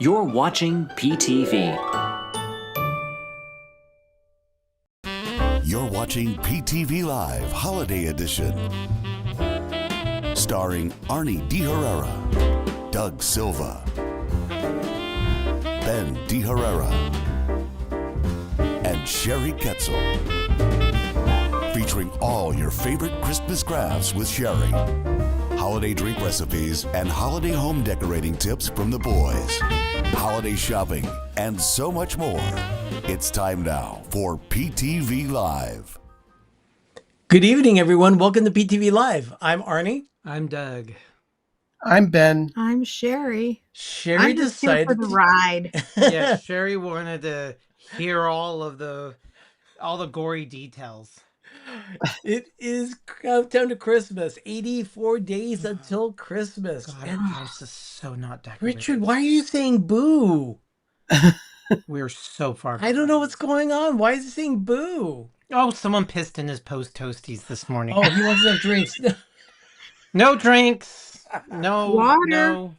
You're watching PTV. You're watching PTV Live Holiday Edition. Starring Arnie De Herrera, Doug Silva, Ben De Herrera, and Sherry Ketzel. Featuring all your favorite Christmas crafts with Sherry, holiday drink recipes, and holiday home decorating tips from the boys, holiday shopping, and so much more. It's time now for PTV Live. Good evening, everyone. Welcome to PTV Live. I'm Arnie. I'm Doug. I'm Ben. I'm Sherry. Sherry I'm just here for decided the ride. Yeah, Sherry wanted to hear all the gory details. It is countdown to Christmas. 84 days until Christmas. God, And our house is so not decorated. Richard, why are you saying boo? We're so far. I don't know what's going on. Why is he saying boo? Oh, someone pissed in his post toasties this morning. Oh, he wants to have drinks. No drinks. No Water. No.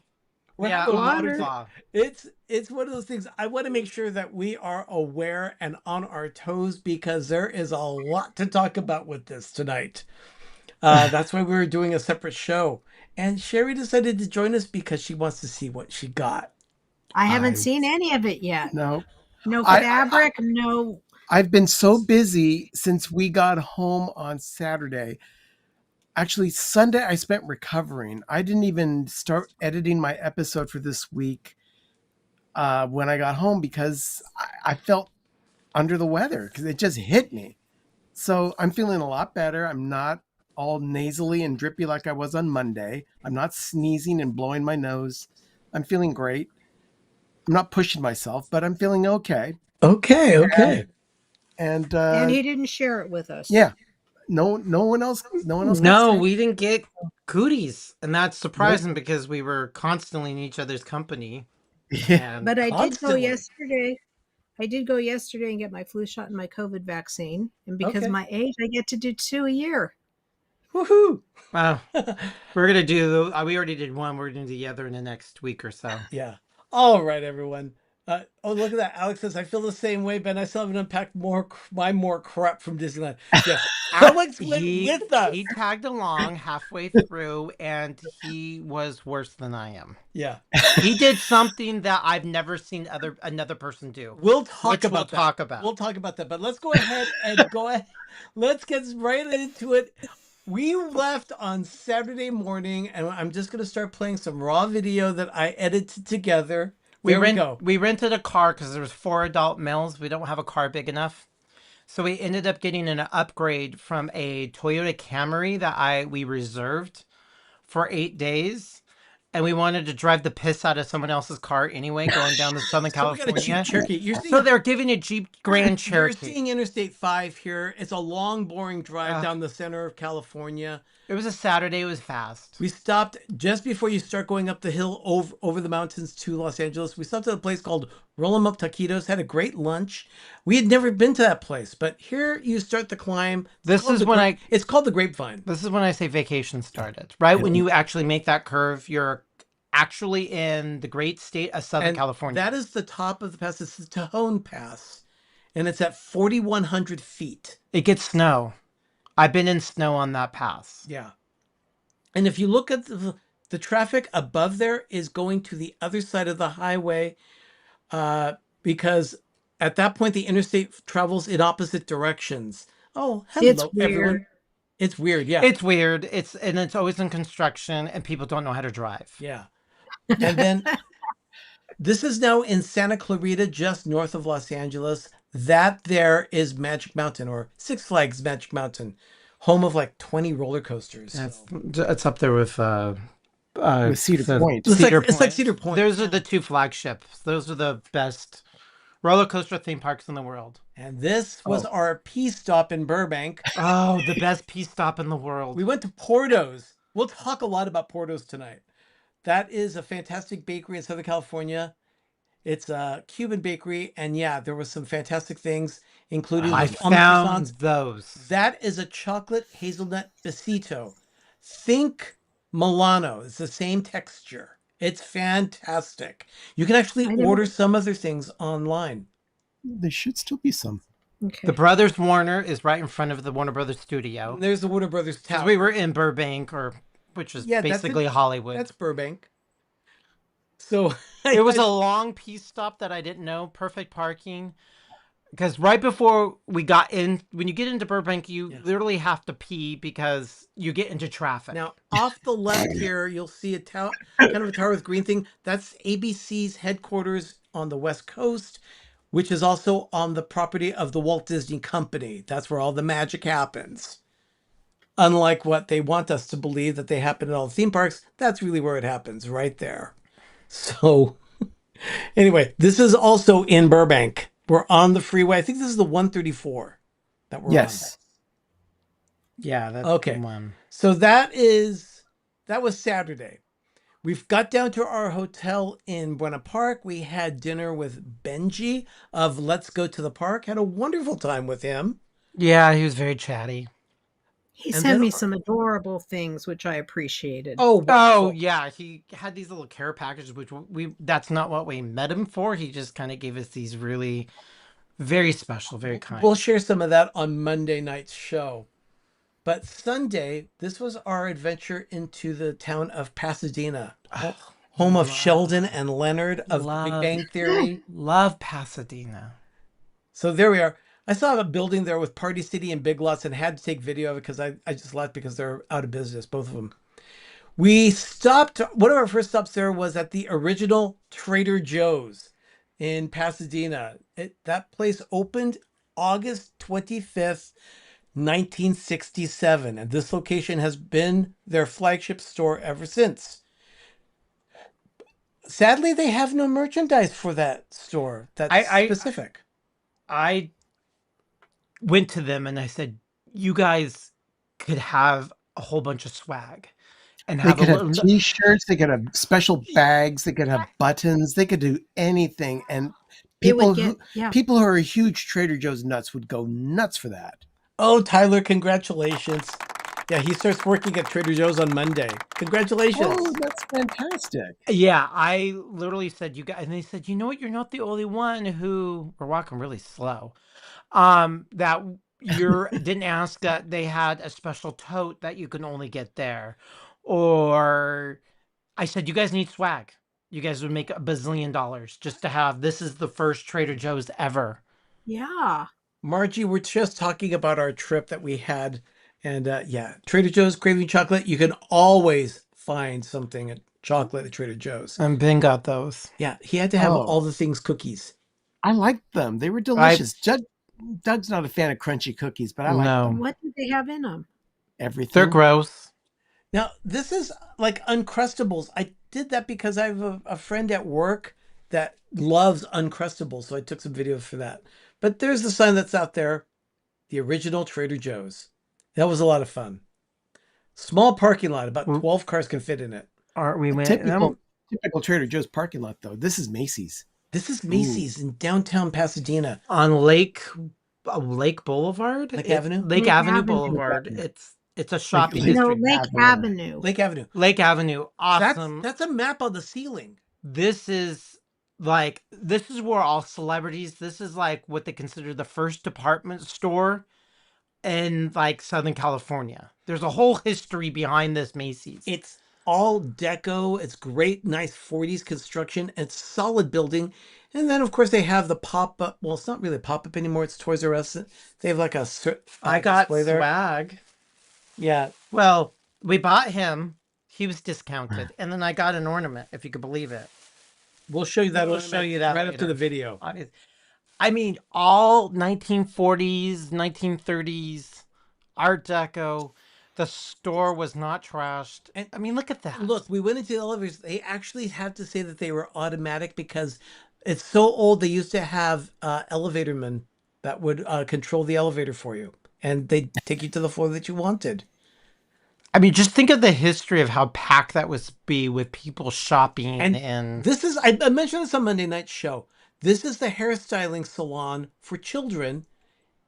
Yeah, Water. water. It's one of those things. I want to make sure that we are aware and on our toes because there is a lot to talk about with this tonight. That's why we were doing a separate show. And Sherry decided to join us because she wants to see what she got. I haven't seen any of it yet. No, No I- fabric, no. I've been so busy since we got home on Saturday. Actually, Sunday I spent recovering. I didn't even start editing my episode for this week when I got home because I felt under the weather because it just hit me. So I'm feeling a lot better. I'm not all nasally and drippy like I was on Monday. I'm not sneezing and blowing my nose. I'm feeling great. I'm not pushing myself, but I'm feeling okay. Okay. And And he didn't share it with us. yeah, no one else. No one else. No, got sick. we didn't get cooties, and that's surprising because we were constantly in each other's company. Yeah. And But I did go Constantly. yesterday. I did go yesterday and get my flu shot and my COVID vaccine. And because Okay. of my age, I get to do 2 a year. Woohoo! wow, we're gonna do. We already did one. We're gonna do the other in the next week or so. Yeah. All right, everyone. Oh, look at that. Alex says, I feel the same way, Ben. I still haven't unpacked my more crap from Disneyland. Yes, Alex went with us. He tagged along halfway through, and he was worse than I am. Yeah. He did something that I've never seen another person do. We'll talk Which about we'll that. talk about. We'll talk about that. But let's go ahead and Let's get right into it. We left on Saturday morning, and I'm just going to start playing some raw video that I edited together. There we go. We rented a car because there was 4 adult males. We don't have a car big enough. So we ended up getting an upgrade from a Toyota Camry that we reserved for 8 days. And we wanted to drive the piss out of someone else's car anyway, going down to Southern So we got a California. Jeep Cherokee. You're seeing, So they're giving a Jeep Grand Cherokee. You're seeing Interstate 5 here. It's a long, boring drive down the center of California. It was a Saturday. It was fast. We stopped just before you start going up the hill over the mountains to Los Angeles. We stopped at a place called Roll 'em Up Taquitos, had a great lunch. We had never been to that place, but here you start the climb. It's called the Grapevine. This is when I say vacation started, right? When you actually make that curve, you're actually in the great state of Southern California. That is the top of the pass. This is Tejon Pass, and it's at 4,100 feet. It gets snow. I've been in snow on that pass. Yeah. And if you look at the traffic above there is going to the other side of the highway because at that point, the interstate travels in opposite directions. Oh, hello, It's weird. everyone. It's weird, yeah. It's weird. It's always in construction, and people don't know how to drive. Yeah. And then this is now in Santa Clarita, just north of Los Angeles. That there is Magic Mountain, or Six Flags Magic Mountain, home of like 20 roller coasters. It's up there with Cedar Point. It's like Cedar Point. Those are the 2 flagships. Those are the best roller coaster theme parks in the world. And this was our pee stop in Burbank. Oh, the best pee stop in the world. We went to Porto's. We'll talk a lot about Porto's tonight. That is a fantastic bakery in Southern California. It's a Cuban bakery, and yeah, there was some fantastic things, including I those found those. That is a chocolate hazelnut besito. Think Milano. It's the same texture. It's fantastic. You can actually I never- order some other things online. There should still be some. Okay. The Brothers Warner is right in front of the Warner Brothers studio. And there's the Warner Brothers Because Tower. we were in Burbank, which is Yeah, that's basically Hollywood. That's Burbank. So It was a long peace stop that I didn't know. Perfect parking. Because right before we got in, when you get into Burbank, you literally have to pee because you get into traffic. Now, off the left here, you'll see a tower, kind of a tower with green thing. That's ABC's headquarters on the West Coast, which is also on the property of the Walt Disney Company. That's where all the magic happens. Unlike what they want us to believe that they happen at all the theme parks, that's really where it happens, right there. So, anyway, this is also in Burbank. We're on the freeway. I think this is the 134 that we're on. Yes. Yeah, that's Okay. the one. So that was Saturday. We've got down to our hotel in Buena Park. We had dinner with Benji of Let's Go to the Park. Had a wonderful time with him. Yeah, he was very chatty. He And sent then- me some adorable things, which I appreciated. Oh, Oh, wonderful. yeah, he had these little care packages, which that's not what we met him for. He just kind of gave us these really very special, very kind. We'll share some of that on Monday night's show. But Sunday, this was our adventure into the town of Pasadena, home of Sheldon and Leonard of The Big Bang Theory. Love Pasadena. So there we are. I saw a building there with Party City and Big Lots and had to take video of it because I just left because they're out of business, both of them. We stopped, one of our first stops there was at the original Trader Joe's in Pasadena. That place opened August 25th, 1967. And this location has been their flagship store ever since. Sadly, they have no merchandise for that store that's specific. I went to them and I said, "You guys could have a whole bunch of swag and They have could a have little." T-shirts. They could have special bags. They could have buttons. They could do anything. And They would people people who are huge Trader Joe's nuts would go nuts for that. Oh, Tyler, congratulations. Yeah, he starts working at Trader Joe's on Monday. Congratulations. Oh, that's fantastic. Yeah, I literally said, "You guys," and they said, "You know what? You're not the only one who." We're walking really slow. That you didn't ask that they had a special tote that you can only get there, or I said, "You guys need swag. You guys would make $1 bazillion just to have. This is the first Trader Joe's ever." Yeah. Margie, we're just talking about our trip that we had. And Trader Joe's Craving Chocolate. You can always find something at chocolate at Trader Joe's. And Ben got those. Yeah, he had to have Oh. all the things cookies. I liked them. They were delicious. Doug's not a fan of crunchy cookies, but I like No. them. What did they have in them? Everything. They're gross. Now, this is like Uncrustables. I did that because I have a friend at work that loves Uncrustables. So I took some videos for that. But there's the sign that's out there. The original Trader Joe's. That was a lot of fun. Small parking lot. About 12 cars can fit in it. Aren't we? Typical Trader Joe's parking lot, though. This is Macy's. This is Macy's in downtown Pasadena. On Lake Boulevard, Lake Avenue? Lake Lake Avenue Avenue. Boulevard. It's a shopping Lake No, district. Lake Avenue. Lake Avenue. Lake Avenue, awesome. That's a map on the ceiling. This is where all celebrities. This is like what they consider the first department store in like Southern California. There's a whole history behind this Macy's. It's all deco. It's great, nice 40s construction. It's solid building. And then, of course, they have the pop-up. Well, it's not really a pop-up anymore. It's Toys R Us. They have like a I got display there. swag. Yeah. Well, we bought him. He was discounted, and then I got an ornament, if you could believe it. We'll show you that. We'll show you that right after later. the video. I mean, all 1940s, 1930s, Art Deco. The store was not trashed. And I mean, look at that. Look, we went into the elevators. They actually have to say that they were automatic because it's so old. They used to have elevatormen that would control the elevator for you. And they'd take you to the floor that you wanted. I mean, just think of the history of how packed that would be with people shopping. And this is, I mentioned this on Monday night's show. This is the hairstyling salon for children.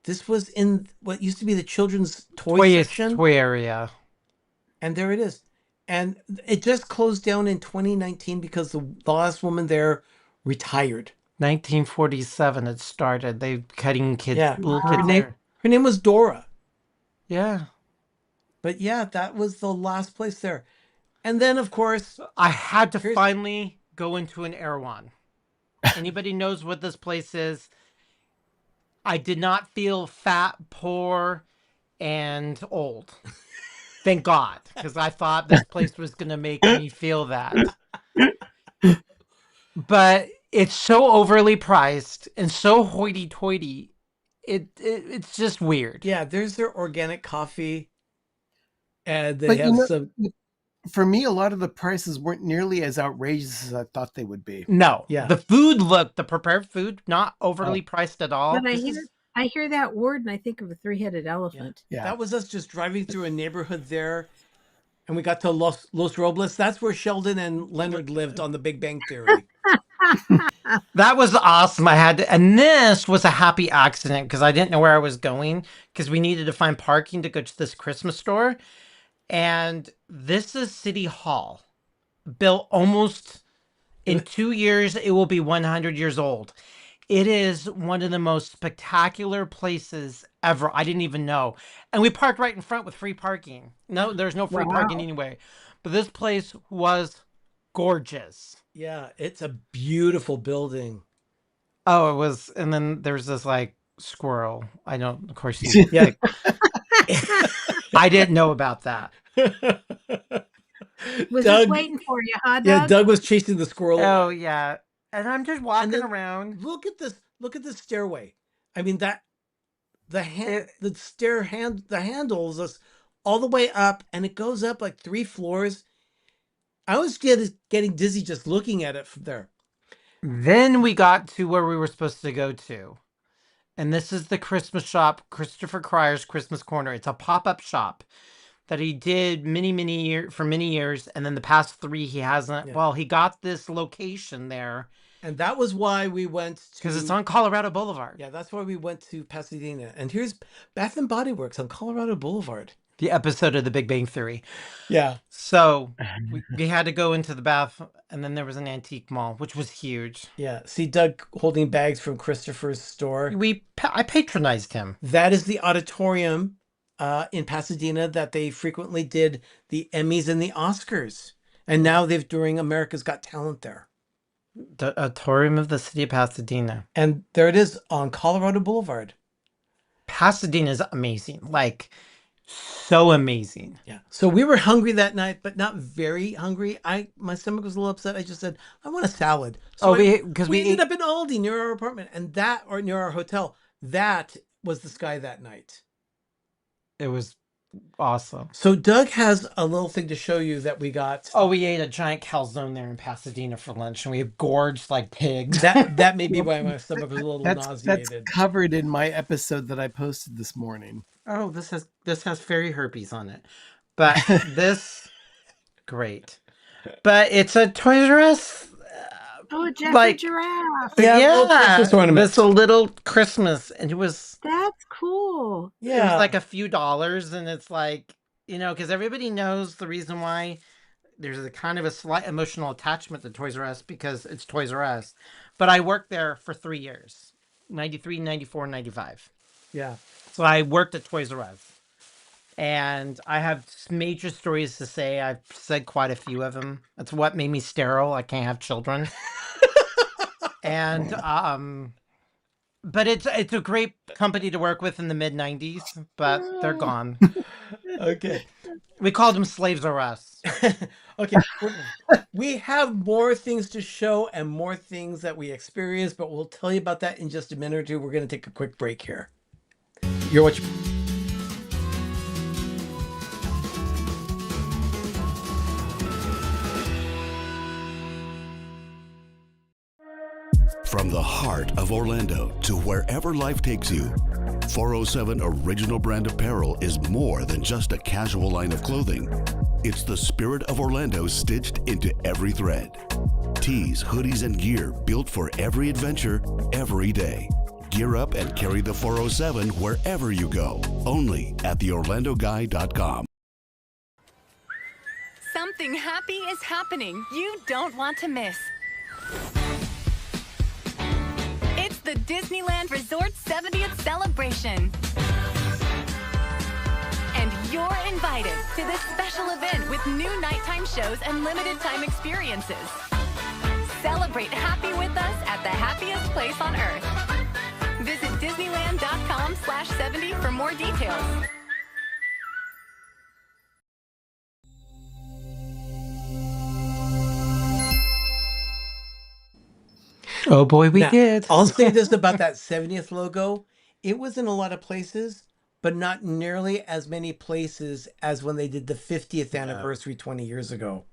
This was in what used to be the children's toy section. Toy area. And there it is. And it just closed down in 2019 because the last woman there retired. 1947 it started. They cutting kids, Yeah. little Her kids name there. her name was Dora. Yeah. But yeah, that was the last place there. And then of course, I had to Here's- finally go into an Erewhon. Anybody knows what this place is? I did not feel fat, poor, and old. Thank God, because I thought this place was going to make me feel that. But it's so overly priced and so hoity-toity. It's just weird. yeah, there's their organic coffee. And they But have some for me, a lot of the prices weren't nearly as outrageous as I thought they would be. No. Yeah. The food the prepared food, not overly priced at all. But I hear that word and I think of a three-headed elephant. Yeah. That was us just driving through a neighborhood there, and we got to Los Robles. That's where Sheldon and Leonard lived on The Big Bang Theory. That was awesome. And this was a happy accident because I didn't know where I was going because we needed to find parking to go to this Christmas store. And this is City Hall, built almost in 2 years. It will be 100 years old. It is one of the most spectacular places ever. I didn't even know. And we parked right in front with free parking. No, there's no free parking anyway. But this place was gorgeous. Yeah, it's a beautiful building. Oh, it was. And then there's this like squirrel. I don't, of course, you. Yeah. I didn't know about that. Was Doug- just waiting for you, huh, Doug? Yeah, Doug was chasing the squirrel. Oh, yeah. And I'm just walking then- around. Look at this stairway. I mean, that the handles us all the way up, and it goes up like 3 floors. I was getting dizzy just looking at it from there. Then we got to where we were supposed to go to. And this is the Christmas shop, Christopher Cryer's Christmas Corner. It's a pop-up shop that he did for many years. And then the past 3, he hasn't. Yeah. Well, he got this location there. And that was why we went to... Because it's on Colorado Boulevard. Yeah, that's why we went to Pasadena. And here's Bath and Body Works on Colorado Boulevard. The episode of The Big Bang Theory. Yeah. So we had to go into the bath, and then there was an antique mall, which was huge. Yeah. See Doug holding bags from Christopher's store. I patronized him. That is the auditorium in Pasadena that they frequently did the Emmys and the Oscars. And now they're doing America's Got Talent there. The auditorium of the city of Pasadena. And there it is on Colorado Boulevard. Pasadena is amazing. Like, so amazing. Yeah. So we were hungry that night, but not very hungry. My stomach was a little upset. I just said, I want a salad. So we ended up in Aldi near our apartment, and near our hotel. That was the sky that night. It was awesome. So Doug has a little thing to show you that we got. Oh, we ate a giant calzone there in Pasadena for lunch, and we gorged like pigs. That may be why my stomach was a little That's nauseated. covered in my episode that I posted this morning. Oh, this has fairy herpes on it. But great. But it's a Toys R Us. Oh, a Jeffrey Like- giraffe. little Christmas ornament. It's a little Christmas, and it was That's cool. like a few dollars, and it's like, because everybody knows the reason why there's a kind of a slight emotional attachment to Toys R Us because it's Toys R Us. But I worked there for 3 years, 93, 94, 95. Yeah. So I worked at Toys R Us. And I have major stories to say. I've said quite a few of them. That's what made me sterile. I can't have children. And but it's a great company to work with in the mid 90s, but they're gone. Okay. We called them Slaves R Us. Okay. We have more things to show and more things that we experience, but we'll tell you about that in just a minute or two. We're going to take a quick break here. You're watching. From the heart of Orlando to wherever life takes you, 407 Original Brand Apparel is more than just a casual line of clothing. It's the spirit of Orlando stitched into every thread. Tees, hoodies, and gear built for every adventure, every day. Gear up and carry the 407 wherever you go. Only at theorlandoguy.com. Some Something happy is happening you don't want to miss. It's the Disneyland Resort 70th celebration. And you're invited to this special event with new nighttime shows and limited time experiences. Celebrate happy with us at the happiest place on earth. Visit Disneyland.com/70 for more details. Oh boy, we Now, did. I'll say this about that 70th logo. It was in a lot of places, but not nearly as many places as when they did the 50th anniversary 20 years ago.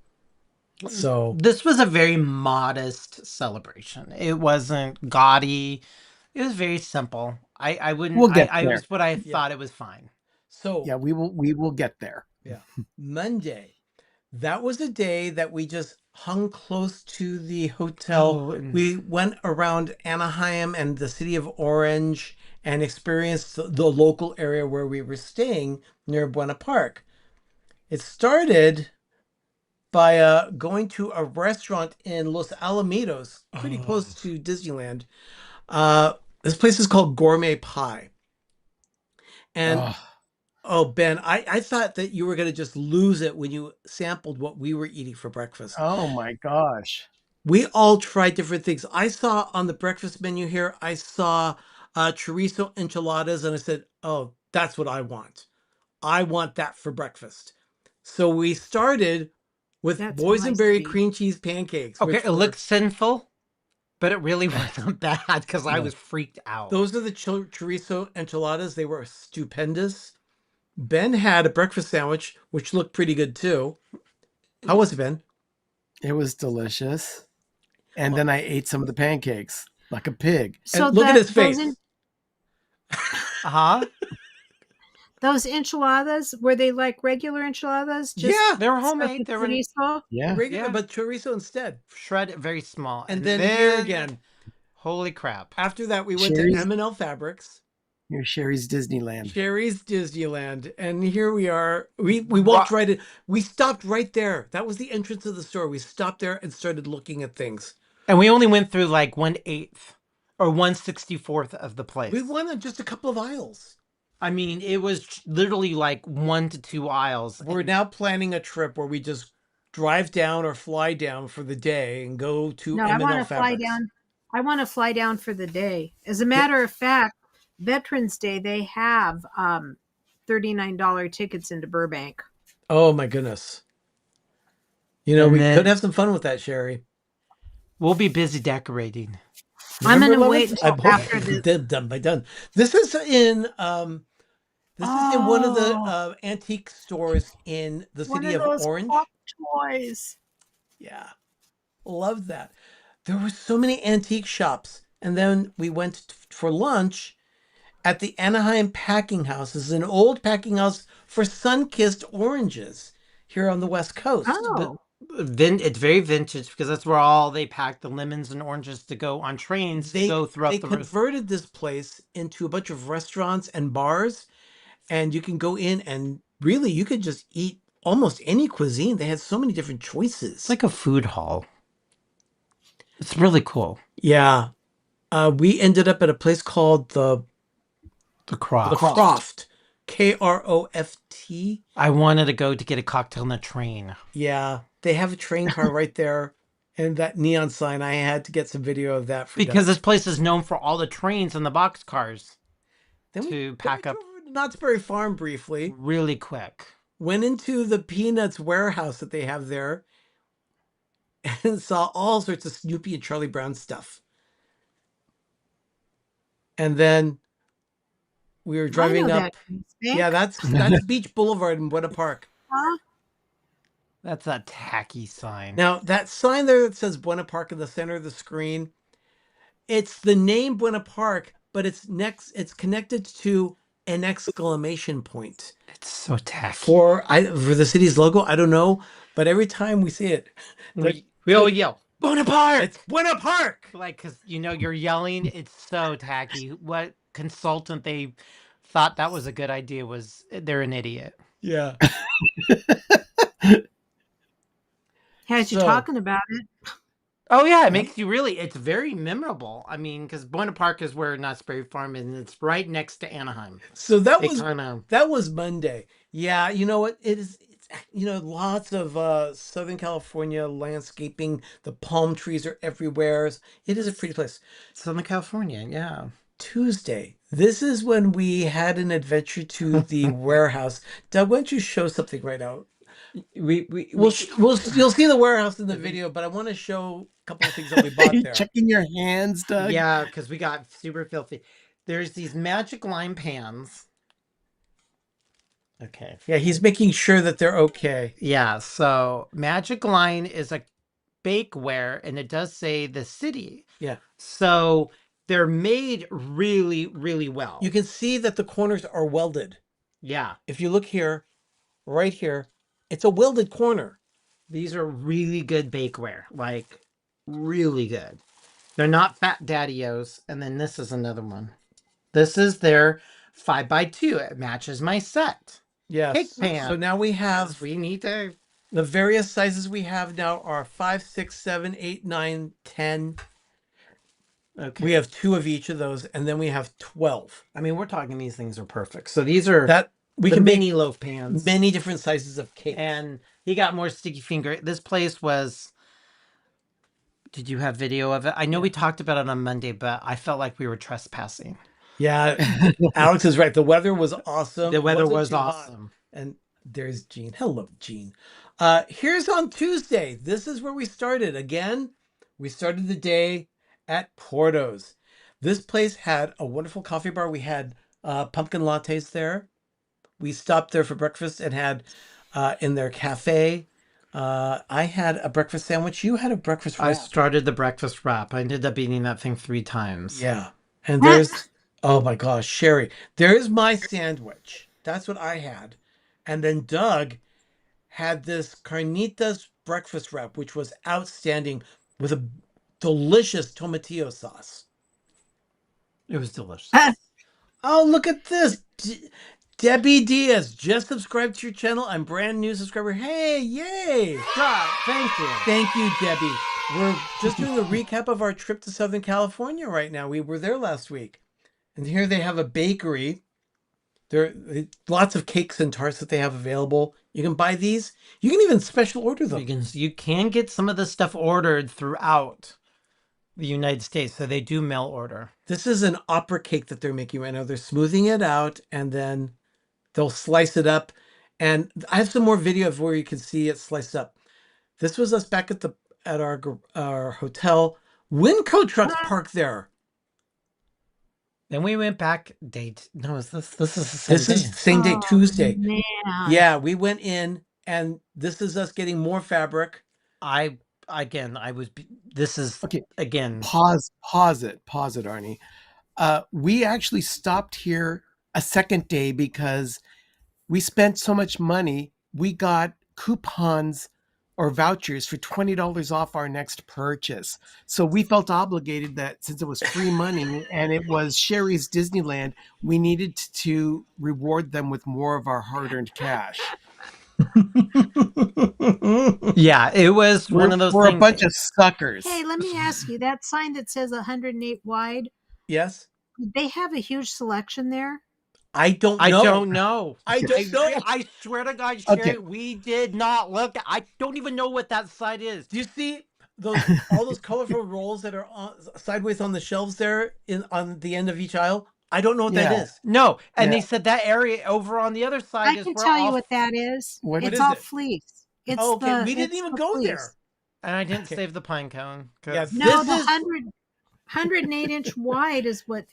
So This was a very modest celebration. It wasn't gaudy. It was very simple. I wouldn't. We'll get I there. was what I thought it was fine. so Yeah, we will get there. yeah, Monday. That was a day that we just hung close to the hotel. Oh, and- We went around Anaheim and the city of Orange and experienced the local area where we were staying near Buena Park. It started by going to a restaurant in Los Alamitos, pretty close to Disneyland. This place is called Gourmet Pie. And Ugh. oh, Ben, I thought that you were going to just lose it when you sampled what we were eating for breakfast. Oh my gosh. We all tried different things. I saw on the breakfast menu here, I saw chorizo enchiladas, and I said, oh, that's what I want. I want that for breakfast. So we started with That's boysenberry feisty. cream cheese pancakes. Okay, which it were- looked sinful, but it really wasn't bad because I No. was freaked out. Those are the chorizo enchiladas. They were stupendous. Ben had a breakfast sandwich, which looked pretty good too. How was it, Ben? It was delicious. And then I ate some of the pancakes like a pig. So And look at his face. Uh-huh. Those enchiladas, were they like regular enchiladas? Yeah, They were stuffed homemade. with They were chorizo? Yeah. regular, Yeah. but chorizo instead. shredded, very small. And then here again, holy crap. after that, we went Sherry's- to M&L Fabrics, Here's Sherry's Disneyland. Sherry's Disneyland, and here we are. We walked right in. We stopped right there. That was the entrance of the store. We stopped there and started looking at things. And we only went through like 1/8 or 1/64 of the place. We went in just a couple of aisles. I mean, it was literally like 1 to 2 aisles. We're now planning a trip where we just drive down or fly down for the day and go to No, I M&L want to fly Fabrics. down. I want to fly down for the day. As a matter of fact, Veterans Day, they have $39 tickets into Burbank. Oh my goodness. You know, And we then- could have some fun with that, Sherry. We'll be busy decorating. I'm Remember, gonna wait Lois? until after the- done by done. This is in one of the Oh. antique stores in the One city of of those Orange. pop toys. Yeah. Loved that. There were so many antique shops. And then we went for lunch at the Anaheim Packing House. This is an old packing house for sun-kissed oranges here on the West Coast. Oh, It's very vintage because that's where all they pack the lemons and oranges to go on trains to go throughout They the converted this place into a bunch of restaurants and bars, and you can go in and really you could just eat almost any cuisine. They had so many different choices. It's like a food hall. It's really cool. Yeah. We ended up at a place called the Croft. Croft. Kroft. I wanted to go to get a cocktail on the train. Yeah. They have a train car right there. And that neon sign, I had to get some video of that. Because this place is known for all the trains and the boxcars. then to pack up- drove over to Knott's Berry Farm briefly. Really quick. Went into the Peanuts warehouse that they have there. And saw all sorts of Snoopy and Charlie Brown stuff. And then we were driving I know up. that Greensbank. Yeah, that's Beach Boulevard in Buena Park. Huh? That's a tacky sign. Now, that sign there that says Buena Park in the center of the screen, it's the name Buena Park, but it's connected to an exclamation point. It's so tacky. For the city's logo, I don't know, but every time we see it, We all yell, Buena Park! it's Buena Park. Like, because, you're yelling. It's so tacky. What consultant they thought that was a good idea they're an idiot. Yeah. Had you So- talking about it. Oh yeah, it makes you really. It's very memorable. I mean, because Buena Park is where Knott's Berry Farm is, and it's right next to Anaheim. So that It was kinda- that was Monday. Yeah, you know what? It is. It's, lots of Southern California landscaping. The palm trees are everywhere. It is a pretty place. Southern California, yeah. Tuesday. This is when we had an adventure to the warehouse. Doug, why don't you show something right now? You'll see the warehouse in the video, but I want to show a couple of things that we Are bought you there. checking your hands, Doug? Yeah, because we got super filthy. There's these magic lime pans. Okay. Yeah, he's making sure that they're okay. Yeah, so Magic Line is a bakeware, and it does say the city. Yeah. So they're made really, really well. You can see that the corners are welded. Yeah. If you look here, right here, it's a welded corner. These are really good bakeware. Like, really good. They're not Fat Daddy-O's. And then this is another one. This is their 5x2. It matches my set. Yes. Cake pan. So now we have We need to... the various sizes we have now are 5, 6, 7, 8, 9, 10. Okay. We have 2 of each of those, and then we have 12. I mean, we're talking these things are perfect. So these are That we the can mini make loaf pans. many different sizes of cake. And he got more sticky finger. This place was... Did you have video of it? I know we talked about it on Monday, but I felt like we were trespassing. Yeah, Alex is right. The weather was awesome. The weather Wasn't was too hot. awesome. And there's Jean. Hello, Jean. Here's on Tuesday. This is where we started. Again, we started the day at Porto's. This place had a wonderful coffee bar. We had pumpkin lattes there. We stopped there for breakfast and had in their cafe. I had a breakfast sandwich. You had a breakfast wrap. I started the breakfast wrap. I ended up eating that thing 3 times. Yeah. And there's, oh my gosh, Sherry, there's my sandwich. That's what I had. And then Doug had this carnitas breakfast wrap, which was outstanding with a delicious tomatillo sauce. It was delicious. Oh, look at this. Debbie Diaz, just subscribed to your channel. I'm brand new subscriber. Hey, yay. God, thank you. Thank you, Debbie. We're just doing a recap of our trip to Southern California right now. We were there last week. And here they have a bakery. There are lots of cakes and tarts that they have available. You can buy these. You can even special order them. You can get some of this stuff ordered throughout the United States, so they do mail order. This is an opera cake that they're making right now. They're smoothing it out and then they'll slice it up. And I have some more video of where you can see it sliced up. This was us back at our hotel. Winco trucks parked there. Then we went back No, is this is the same This day. is same day, Tuesday. Man. Yeah, we went in and this is us getting more fabric. This is Okay. again. Pause it, Arnie. We actually stopped here a second day because we spent so much money. We got coupons or vouchers for $20 off our next purchase. So we felt obligated that since it was free money and it was Sherry's Disneyland, we needed to reward them with more of our hard-earned cash. Yeah, it was one of those We're things. a bunch of suckers. Hey, let me ask you, that sign that says 108 wide, Yes. they have a huge selection there? I don't know. I don't know. I don't know. I swear to God, Sherry, Okay. we did not look. I don't even know what that site is. Do you see all those colorful rolls that are sideways on the shelves there on the end of each aisle? I don't know what that Yeah. is. No, and Yeah. they said that area over on the other side I is can where tell you all- what that is. What It's is all it? fleece. It's Oh, okay, we didn't it's even the go fleece. there. And I didn't Okay. save the pine cone. 'cause- Yes. No, This the is- 108-inch wide is what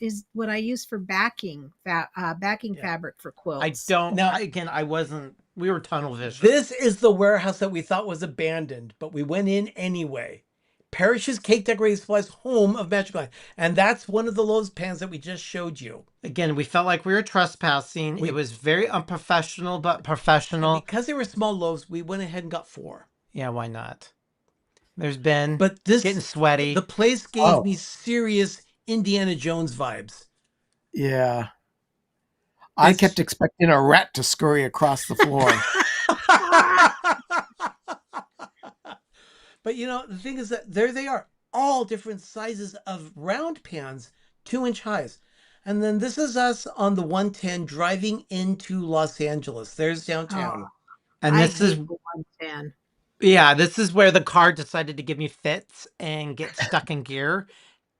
I use for backing fabric for quilts. I don't. Now- I wasn't. We were tunnel vision. This is the warehouse that we thought was abandoned, but we went in anyway. Parrish's Cake Decorating Supplies, home of Magic Line. And that's one of the loaves pans that we just showed you. Again, we felt like we were trespassing. It was very unprofessional, but professional. Because they were small loaves, we went ahead and got 4. Yeah, why not? There's Ben. But this getting sweaty. The place gave Oh. me serious Indiana Jones vibes. Yeah. I It's- kept expecting a rat to scurry across the floor. But the thing is that there they are, all different sizes of round pans, 2-inch highs. And then this is us on the 110 driving into Los Angeles. There's downtown. And I this is hate the 110. Yeah, this is where the car decided to give me fits and get stuck in gear.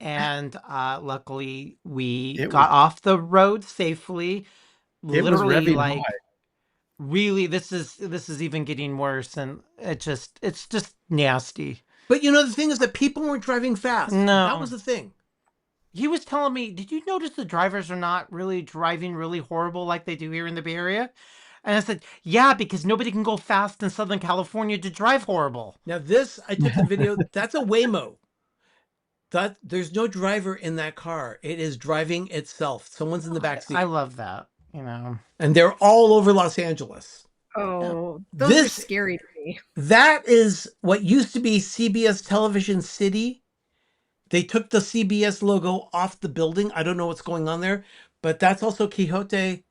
And luckily we It got was off the road safely. it was Literally, revving like, high. really, this is even getting worse, and it's just nasty. But the thing is that people weren't driving fast. No. That was the thing. He was telling me, did you notice the drivers are not really driving really horrible like they do here in the Bay Area? And I said, yeah, because nobody can go fast in Southern California to drive horrible. Now this, I took the video. That's a Waymo. There's no driver in that car. It is driving itself. Someone's in the back seat. I love that, you know. And they're all over Los Angeles. Oh, those This- are scary to me. That is what used to be CBS Television City. They took the CBS logo off the building. I don't know what's going on there, but that's also Quixote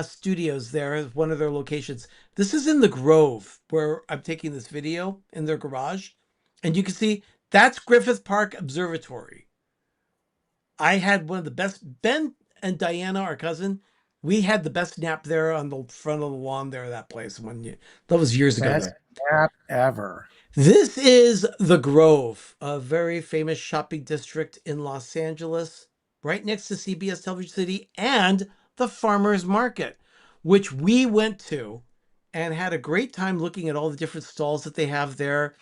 Studios there as one of their locations. This is in the Grove where I'm taking this video in their garage. And you can see that's Griffith Park Observatory. I had one of the best, Ben and Diana, our cousin, we had the best nap there on the front of the lawn there, that place. That was years ago. Best nap ever. This is the Grove, a very famous shopping district in Los Angeles, right next to CBS Television City and the Farmers Market, which we went to and had a great time looking at all the different stalls that they have there.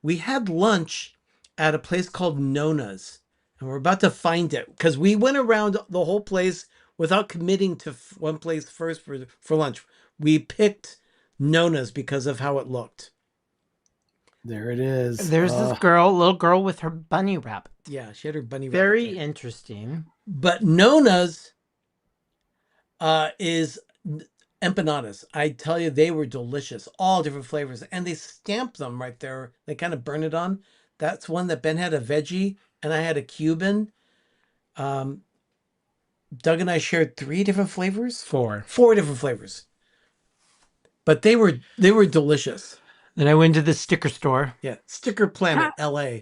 We had lunch at a place called Nona's, and we're about to find it because we went around the whole place without committing to one place first for lunch. We picked Nona's because of how it looked. There it is. There's this little girl with her bunny rabbit. Yeah, she had her bunny rabbit Very there. interesting. But Nona's is empanadas. I tell you, they were delicious. All different flavors. And they stamp them right there. They kind of burn it on. That's one that Ben had a veggie and I had a Cuban. Doug and I shared 3 different flavors. 4 different flavors. But they were delicious. Then I went to the sticker store. Yeah. Sticker Planet, LA.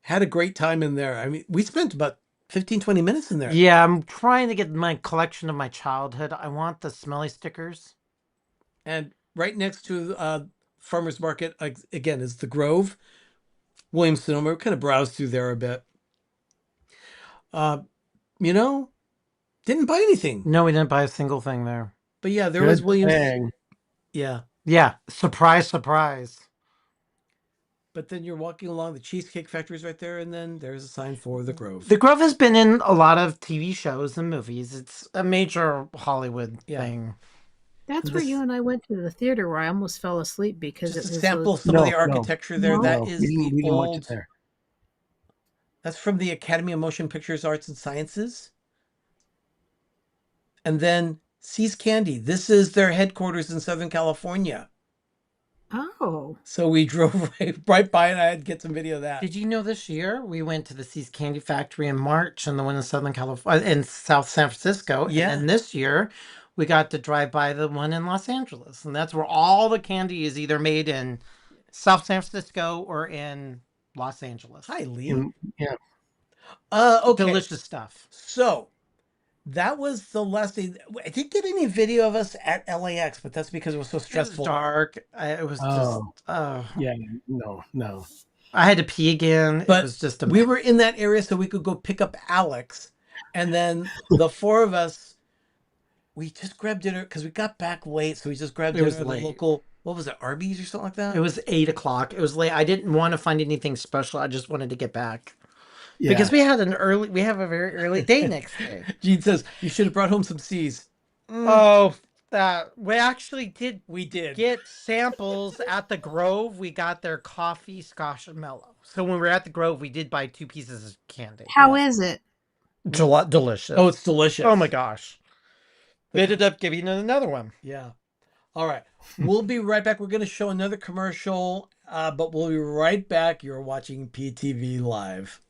Had a great time in there. I mean, we spent about 15, 20 minutes in there. Yeah, I'm trying to get my collection of my childhood. I want the smelly stickers. And right next to Farmers Market, again, is the Grove. Williams-Sonoma. We kind of browsed through there a bit. Didn't buy anything. No, we didn't buy a single thing there. But yeah, there was Good Williams. thing. Yeah. Yeah, surprise, surprise. But then you're walking along the Cheesecake Factory's right there, and then there's a sign for the Grove. The Grove has been in a lot of TV shows and movies. It's a major Hollywood Yeah. thing. That's where This- you and I went to the theater where I almost fell asleep because Just it to was sample those- some of the No, architecture there. No. That No, is we the didn't watch old. it there. That's from the Academy of Motion Pictures Arts and Sciences. And then See's Candy. This is their headquarters in Southern California. Oh, So we drove right by it. I had to get some video of that. Did you know this year we went to the See's Candy Factory in March and the one in Southern California, in South San Francisco. Yeah. And then this year we got to drive by the one in Los Angeles. And that's where all the candy is either made in South San Francisco or in Los Angeles. Hi, Lee. Yeah. Okay. Delicious stuff. So that was the last day. I didn't get any video of us at LAX, but that's because it was so It was stressful. dark. It was Oh. just, Yeah. No. I had to pee again. But it was just we were in that area so we could go pick up Alex. And then the 4 of us, we just grabbed dinner because we got back late. So we just grabbed It dinner was at the late. local, what was it, Arby's or something like that? It was 8:00. It was late. I didn't want to find anything special. I just wanted to get back. Yeah. Because we have a very early day next day. Gene says, you should have brought home some C's. Oh, that we actually did We did. get samples at the Grove. We got their coffee, scotch, and mellow. So when we were at the Grove, we did buy 2 pieces of candy. how is it? Delicious. Oh, it's delicious. Oh my gosh. They ended up giving it another one. Yeah. All right. We'll be right back. We're going to show another commercial, but we'll be right back. You're watching PTV Live.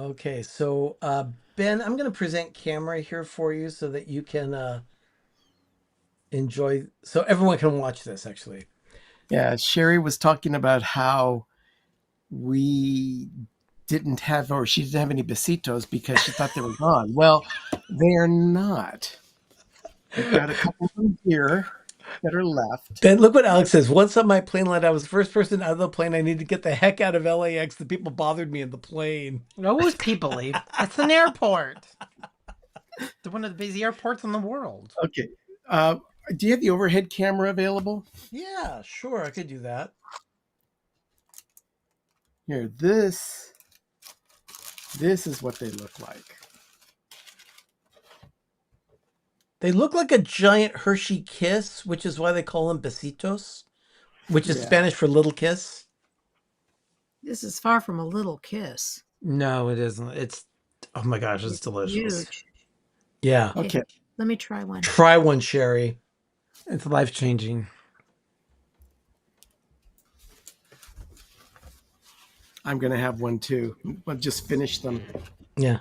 Okay, so Ben, I'm going to present camera here for you so that you can enjoy, so everyone can watch this actually. Yeah, Sherry was talking about how we didn't have, or she didn't have any besitos because she thought they were gone. Well, they're not. We've got a couple of them here that are left. Ben, look what Alex says. Once on my plane land, I was the first person out of the plane. I needed to get the heck out of LAX. The people bothered me in the plane. Those people leave. It's an airport. It's one of the busy airports in the world. Okay. Do you have the overhead camera available? Yeah, sure, I could do that. Here, this is what they look like. They look like a giant Hershey kiss, which is why they call them besitos, which is Yeah. Spanish for little kiss. This is far from a little kiss. No, it isn't. It's, oh my gosh, it's delicious. Huge. Yeah. Okay. Let me try one. Try one, Sherry. It's life changing. I'm going to have one too. I'll just finish them. Yeah.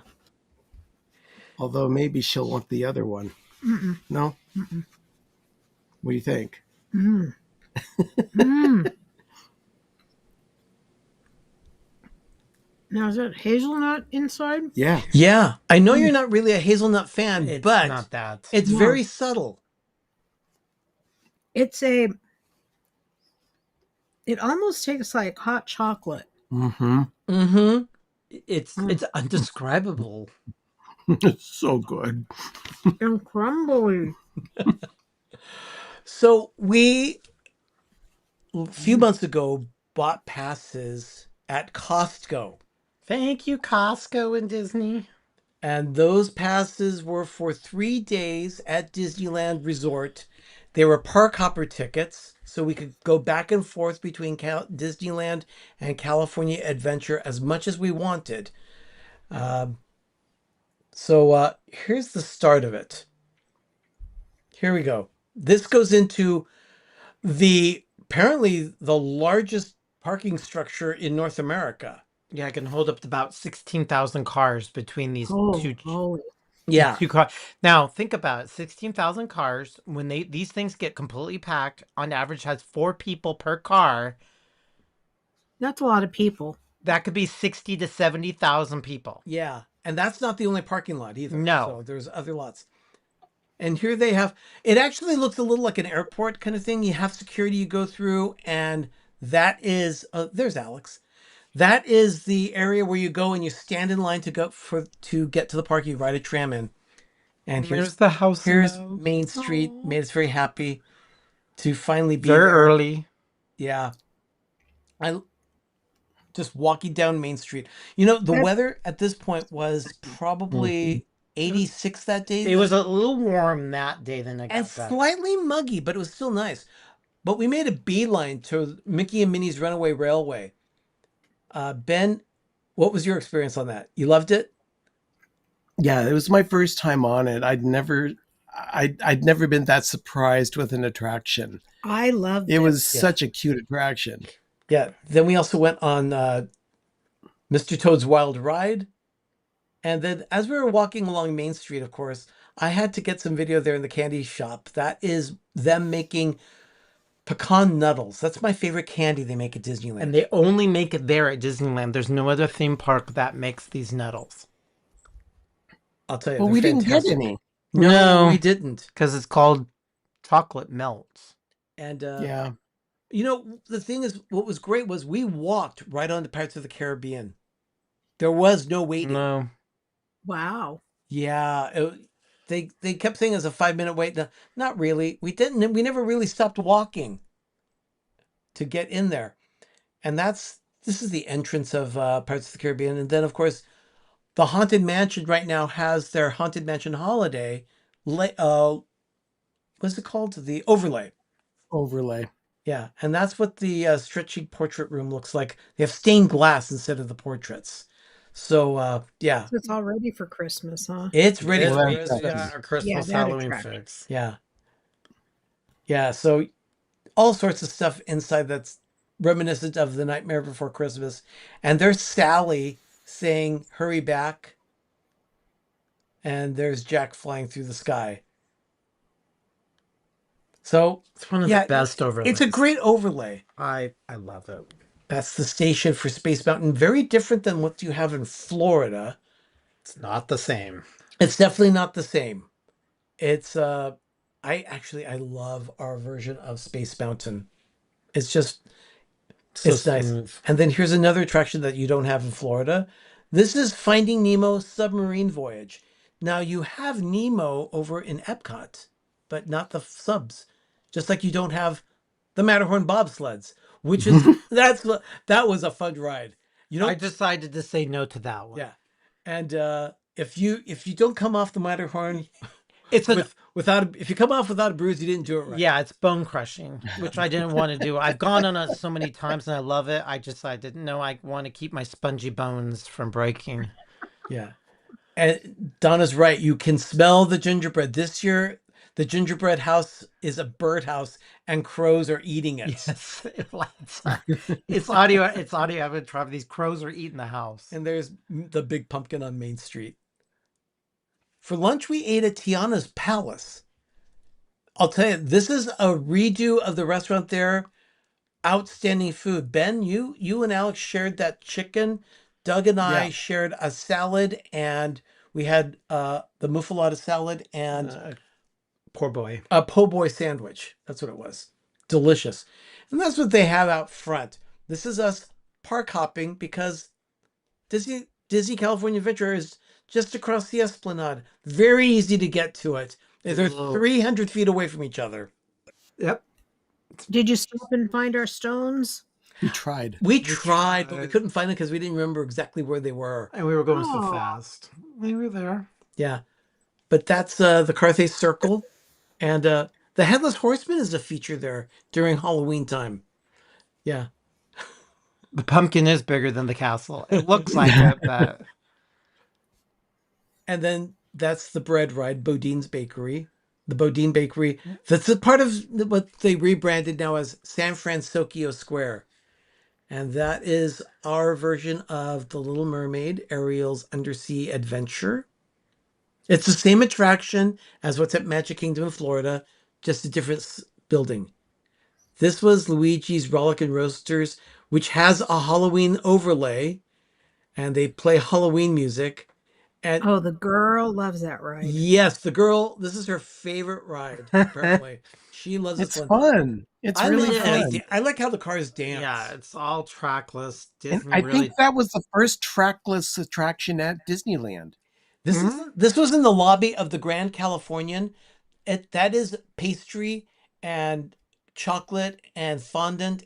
Although maybe she'll want the other one. Mm-mm. No? Mm-mm. What do you think? Mm. Mm. Now, is that hazelnut inside? Yeah. Yeah. I know you're not really a hazelnut fan, It's but not that. it's No. very subtle. It almost tastes like hot chocolate. Mm-hmm. Mm-hmm. It's undescribable. It's so good. And crumbly. So we, a few months ago, bought passes at Costco. Thank you, Costco and Disney. And those passes were for 3 days at Disneyland Resort. They were park hopper tickets, so we could go back and forth between Disneyland and California Adventure as much as we wanted. So here's the start of it. Here we go. This goes into apparently the largest parking structure in North America. Yeah, I can hold up to about 16,000 cars between these two. Yeah. Two cars. Now think about it: 16,000 cars. When these things get completely packed, on average, has 4 people per car. That's a lot of people. That could be 60 to 70,000 people. Yeah. And that's not the only parking lot either. No. So there's other lots. And here they have, it actually looks a little like an airport kind of thing. You have security you go through, and that is, there's Alex. That is the area where you go and you stand in line to get to the park. You ride a tram in. And Here's the house. Here's now. Main Street. Aw. Made us very happy to finally be Very there. early. Yeah. I just walking down Main Street. You know, the weather at this point was probably 86 that day. It was a little warm that day than I got And back. slightly muggy, but it was still nice. But we made a beeline to Mickey and Minnie's Runaway Railway. Ben, what was your experience on that? You loved it? Yeah, it was my first time on it. I'd never been that surprised with an attraction. I loved It it. was such a cute attraction. Yeah. Then we also went on Mr. Toad's Wild Ride. And then as we were walking along Main Street, of course, I had to get some video there in the candy shop. That is them making pecan nuddles. That's my favorite candy they make at Disneyland. And they only make it there at Disneyland. There's no other theme park that makes these nuddles. I'll tell you. Well, they're we didn't get fantastic. any. No, we didn't. Because it's called chocolate melts. And Yeah. you know, the thing is, what was great was we walked right on to Pirates of the Caribbean. There was no waiting. No. Wow. Yeah, they kept saying it was a 5-minute wait. No, not really. We didn't. We never really stopped walking to get in there. And this is the entrance of Pirates of the Caribbean. And then, of course, the Haunted Mansion right now has their Haunted Mansion Holiday. What's it called? The overlay. Overlay. Yeah, and that's what the stretchy portrait room looks like. They have stained glass instead of the portraits. So, yeah. So it's all ready for Christmas, huh? It's ready Well, for that- Christmas. Yeah, our Christmas Yeah, that Halloween attraction. fix. Yeah. Yeah, so all sorts of stuff inside that's reminiscent of the Nightmare Before Christmas. And there's Sally saying, "Hurry back." And there's Jack flying through the sky. So, It's one of yeah, the best overlays. it's a great overlay. I love it. That's the station for Space Mountain. Very different than what you have in Florida. It's not the same. It's definitely not the same. It's I love our version of Space Mountain. It's just So it's nice. smooth. And then here's another attraction that you don't have in Florida. This is Finding Nemo Submarine Voyage. Now you have Nemo over in Epcot, but not the subs. Just like you don't have the Matterhorn bobsleds, which is that was a fun ride. You know, I decided to say no to that one. yeah. And if you don't come off the Matterhorn It's an if you come off without a bruise, you didn't do it right. yeah, it's bone crushing, which I didn't want to do. I've gone on it so many times and I love it. I didn't know I want to keep my spongy bones from breaking. Yeah. And Donna's right. You can smell the gingerbread. This year, the gingerbread house is a birdhouse and crows are eating it. Yes, it's audio. It's audio. I've been trying. These crows are eating the house. And there's the big pumpkin on Main Street. For lunch, we ate at Tiana's Palace. I'll tell you, this is a redo of the restaurant there. Outstanding food. Ben, you and Alex shared that chicken. Doug and I shared a salad, and we had the muffaletta salad and Poor boy. a po' boy sandwich. That's what it was. Delicious. And that's what they have out front. This is us park hopping because Disney California Adventure is just across the Esplanade. Very easy to get to it. They're 300 feet away from each other. Yep. Did you stop and find our stones? We tried. We tried, but we couldn't find them because we didn't remember exactly where they were. And we were going so Oh. fast. We were there. Yeah. But that's the Carthay Circle. And the Headless Horseman is a feature there during Halloween time. Yeah. The pumpkin is bigger than the castle. It looks like it, but And then that's the bread ride, Bodine's Bakery. The Bodine Bakery. That's a part of what they rebranded now as San Francisco Square. And that is our version of The Little Mermaid, Ariel's Undersea Adventure. It's the same attraction as what's at Magic Kingdom in Florida, just a different building. This was Luigi's Rollickin' Roasters, which has a Halloween overlay, and they play Halloween music. And Oh, the girl loves that ride. yes, the girl, this is her favorite ride, apparently. She loves It's this one. fun. It's really fun. I like how the cars dance. yeah, it's all trackless. And Disney I really think that was the first trackless attraction at Disneyland. This was in the lobby of the Grand Californian. That is pastry and chocolate and fondant,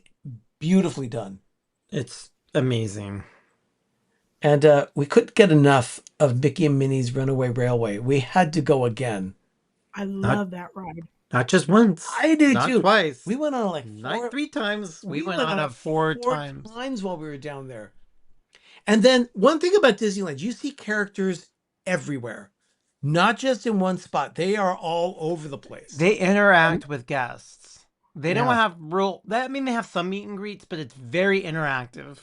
beautifully done. it's amazing. And we couldn't get enough of Mickey and Minnie's Runaway Railway. We had to go again. I love that ride. Not just once. I do Not too. twice. We went on like Not 3 times. We went went on it 4 times. while we were down there. And then one thing about Disneyland, you see characters everywhere, not just in one spot. They are all over the place. They interact with guests. They don't Yeah. have real. I mean, they have some meet and greets, but it's very interactive.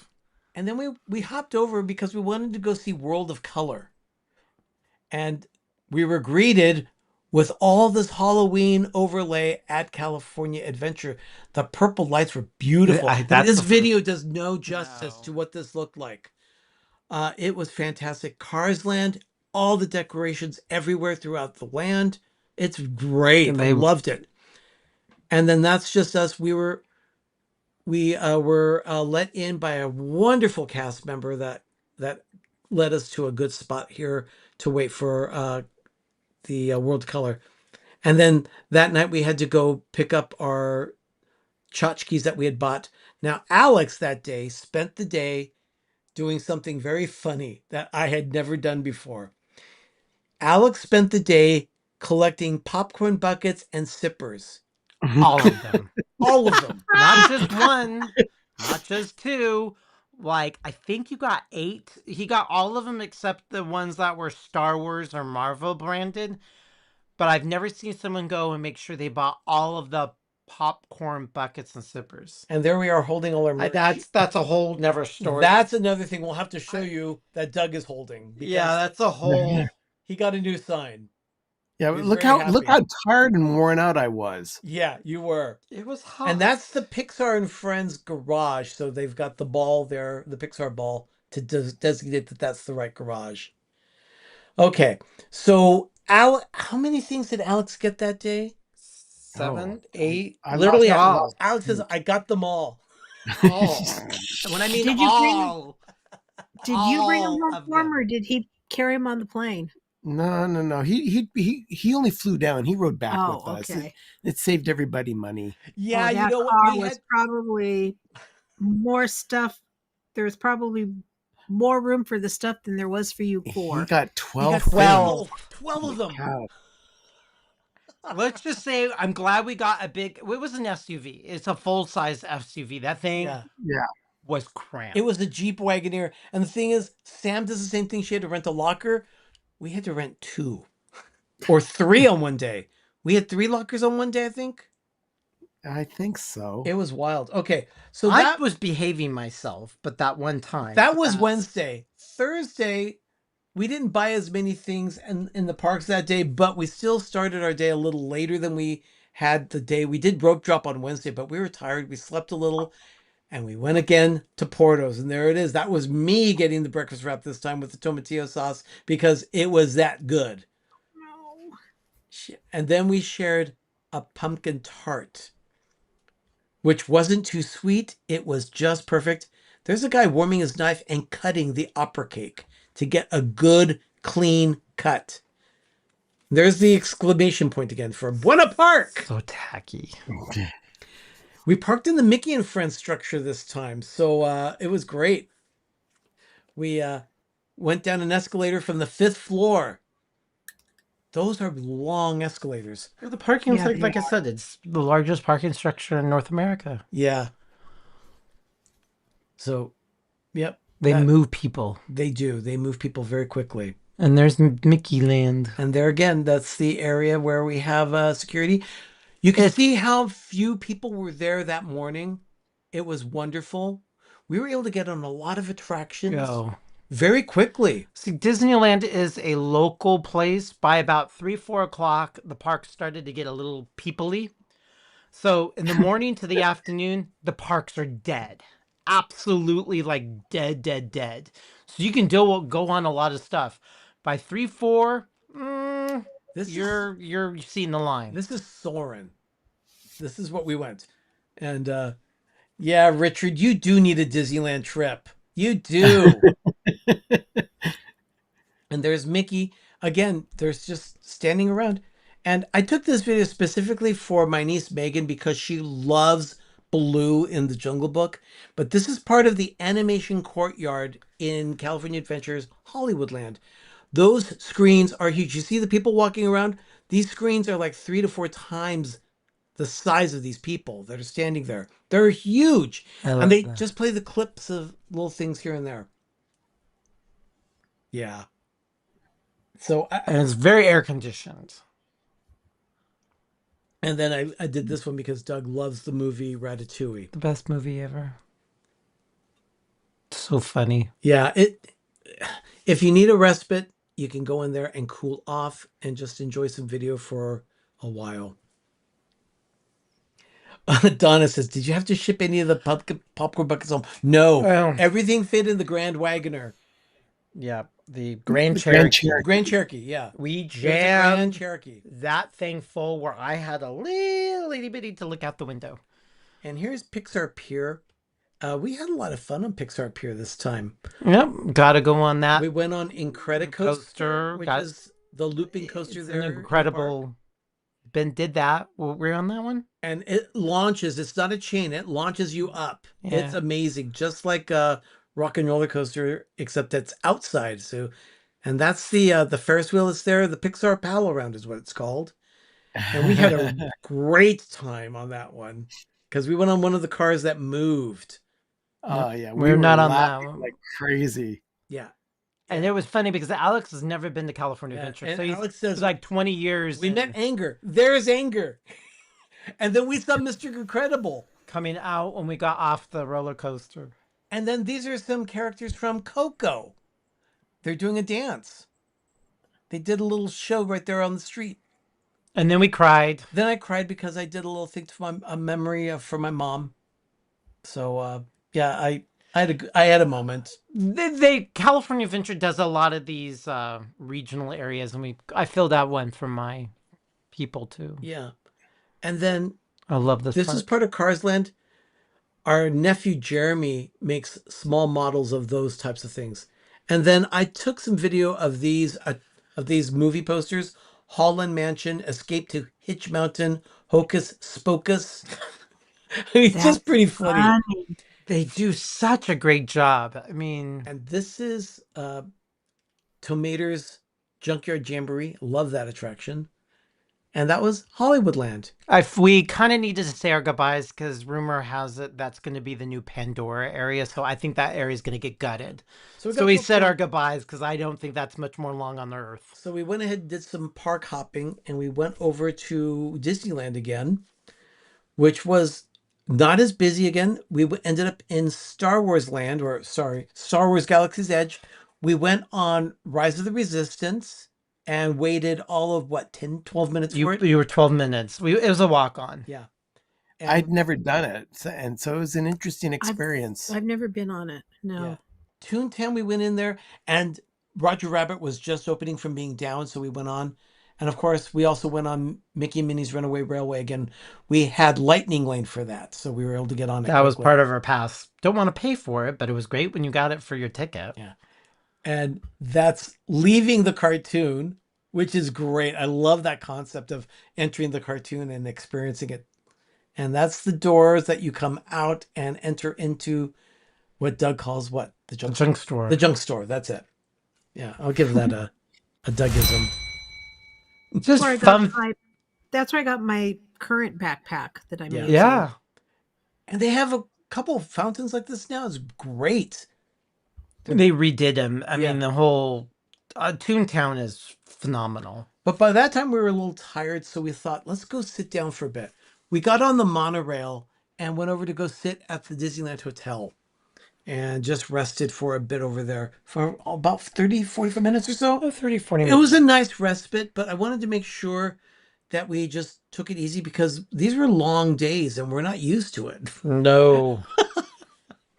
And then we hopped over because we wanted to go see World of Color. And we were greeted with all this Halloween overlay at California Adventure. The purple lights were beautiful. That's This the- video does no justice No. to what this looked like. It was fantastic. Cars Land, all the decorations everywhere throughout the land. It's great. And I loved it. And then that's just us. We were let in by a wonderful cast member that led us to a good spot here to wait for the World Color. And then that night we had to go pick up our tchotchkes that we had bought. Now, Alex that day spent the day doing something very funny that I had never done before. Alex spent the day collecting popcorn buckets and sippers. All of them. All of them. Not just one, not just 2. Like, I think you got 8. He got all of them except the ones that were Star Wars or Marvel branded. But I've never seen someone go and make sure they bought all of the popcorn buckets and sippers. And there we are holding all our merch. That's a whole never story. That's another thing we'll have to show you that Doug is holding. Because yeah, that's a whole. he got a new sign. Yeah, He's look very how happy. tired and worn out I was. Yeah, you were. It was hot. And that's the Pixar and Friends garage. So they've got the ball there, the Pixar ball, to designate that that's the right garage. Okay, so how many things did Alex get that day? 7, Oh, 8. I Literally lost- all. Alex says, I got them all. All. And when I mean Did you bring- all. Did you bring him all home of for him, them. or did he carry him on the plane? No. He only flew down. He rode back Oh, with us. okay. It saved everybody money. Yeah, Oh, you that know car what? We was had, probably more stuff. There was probably more room for the stuff than there was for you He four. got we 12. got things. 12 of them. Cow. Let's just say I'm glad we got a big. It was an SUV. It's a full size SUV. That thing Yeah. was cramped. It was a Jeep Wagoneer. And the thing is, Sam does the same thing. She had to rent a locker. We had to rent 2 or 3 on one day. We had 3 lockers on one day, I think. I think so. It was wild. Okay, so I that was behaving myself, but that one time. that was Wednesday. Thursday, we didn't buy as many things in the parks that day, but we still started our day a little later than we had the day. We did rope drop on Wednesday, but we were tired. We slept a little, and we went again to Porto's, and there it is. That was me getting the breakfast wrap this time with the tomatillo sauce because it was that good. No. And then we shared a pumpkin tart, which wasn't too sweet. It was just perfect. There's a guy warming his knife and cutting the opera cake to get a good, clean cut. There's the exclamation point again for Buena Park. so tacky. We parked in the Mickey and Friends structure this time, so it was great. We went down an escalator from the 5th floor. Those are long escalators. The parking's Yeah, like I said, it's the largest parking structure in North America. Yeah. So, yep. They that- move people. They do. They move people very quickly. And there's Mickey Land. And there again, that's the area where we have security. You can see how few people were there that morning. It was wonderful. We were able to get on a lot of attractions Go. very quickly. See, Disneyland is a local place. By about 3-4 o'clock, the park started to get a little people-y. So in the morning to the afternoon, the parks are dead. Absolutely like dead. So you can go on a lot of stuff. By 3-4, you're seeing the line. This is Soarin'. This is what we went. And yeah, Richard, you do need a Disneyland trip. You do. And there's Mickey. Again, there's just standing around. And I took this video specifically for my niece Megan because she loves Baloo in the Jungle Book. But this is part of the animation courtyard in California Adventures Hollywoodland. Those screens are huge. You see the people walking around? These screens are like 3 to 4 times the size of these people that are standing there. They're huge. And they just play the clips of little things here and there. Yeah. So, And it's very air conditioned. and then I did this one because Doug loves the movie Ratatouille. The best movie ever. So funny. Yeah, if you need a respite, you can go in there and cool off and just enjoy some video for a while. Donna says, did you have to ship any of the popcorn buckets home? No. Well- Everything fit in the Grand Wagoner. Yeah, the Grand Grand Cherokee. Cherokee. Grand Cherokee, yeah. We There's a Grand jammed Cherokee. that thing full where I had a little itty bitty to look out the window. And here's Pixar Pier. We had a lot of fun on Pixar Pier this time. Yep, gotta go on that. We went on Incredicoaster, Coaster, which got- is the looping coaster It's there. an in the park. incredible. Ben did that. Were we on that one? And it launches. It's not a chain. It launches you up. Yeah. It's amazing. Just like a rock and roller coaster, except it's outside. So, and that's the Ferris wheel that's there. The Pixar Pal Around is what it's called. And we had a great time on that one because we went on one of the cars that moved. Oh yeah, We're not on that laughing one. like crazy. Yeah. And it was funny because Alex has never been to California Yeah, Adventure. and So he's Alex says, it's like 20 years. We and- met Anger. There's Anger. And then we saw Mr. Incredible. Coming out when we got off the roller coaster. And then these are some characters from Coco. They're doing a dance. They did a little show right there on the street. And then we cried. Then I cried because I did a little thing to a memory for my mom. So yeah, I had a moment. California Adventure does a lot of these regional areas, and I filled out one for my people too. Yeah, and then I love this. This is part of Cars Land. Our nephew Jeremy makes small models of those types of things, and then I took some video of these movie posters: Holland Mansion, Escape to Hitch Mountain, Hocus Spocus. It's just pretty funny. They do such a great job. I mean, and this is Tomato's Junkyard Jamboree. Love that attraction. And that was Hollywoodland. We kind of needed to say our goodbyes because rumor has it that's going to be the new Pandora area. So I think that area is going to get gutted. So we said our goodbyes because I don't think that's much more long on the earth. So we went ahead and did some park hopping, and we went over to Disneyland again, which was not as busy again. We ended up in Star Wars Galaxy's Edge. We went on Rise of the Resistance and waited all of 10, 12 minutes for it. You were 12 minutes. It was a walk on. Yeah. And I'd never done it. And so it was an interesting experience. I've never been on it. No. Yeah. Toontown, we went in there, and Roger Rabbit was just opening from being down. So we went on. And of course, we also went on Mickey and Minnie's Runaway Railway again. We had Lightning Lane for that. So we were able to get on it. That was part of our pass. Don't want to pay for it, but it was great when you got it for your ticket. Yeah. And that's leaving the cartoon, which is great. I love that concept of entering the cartoon and experiencing it. And that's the doors that you come out and enter into what Doug calls what? The junk store. The junk store. That's it. Yeah, I'll give that a Dougism. Just fun. That's where I got my current backpack that I'm using. Yeah. And they have a couple of fountains like this now. It's great. They redid them. I mean, the whole Toontown is phenomenal. But by that time, we were a little tired, so we thought, let's go sit down for a bit. We got on the monorail and went over to go sit at the Disneyland Hotel and just rested for a bit over there for about 30, 45 minutes or so. 30, 40 minutes. It was a nice respite, but I wanted to make sure that we just took it easy because these were long days and we're not used to it. No.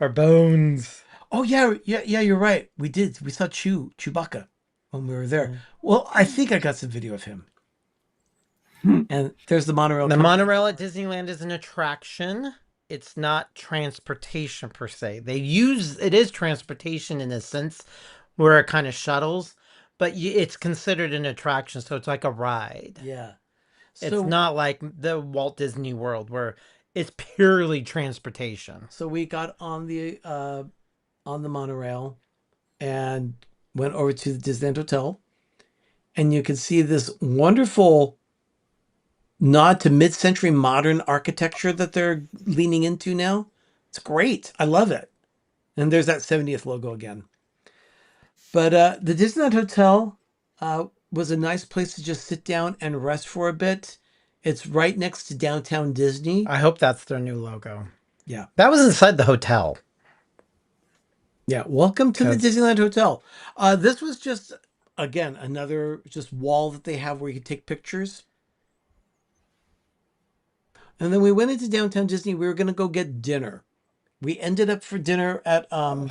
Our bones. Oh, yeah, you're right. We did. We saw Chewbacca when we were there. Well, I think I got some video of him. And there's the monorail. The monorail at Disneyland is an attraction. It's not transportation per se. It is transportation in a sense where it kind of shuttles, but it's considered an attraction. So it's like a ride. Yeah. It's not like the Walt Disney World where it's purely transportation. So we got on the monorail and went over to the Disneyland Hotel, and you can see this wonderful nod to mid-century modern architecture that they're leaning into now. It's great. I love it. And there's that 70th logo again. But the Disneyland Hotel was a nice place to just sit down and rest for a bit. It's right next to Downtown Disney. I hope that's their new logo. Yeah. That was inside the hotel. Yeah, welcome to the Disneyland Hotel. This was just, again, another just wall that they have where you can take pictures. And then we went into Downtown Disney. We were going to go get dinner. We ended up for dinner at, oh,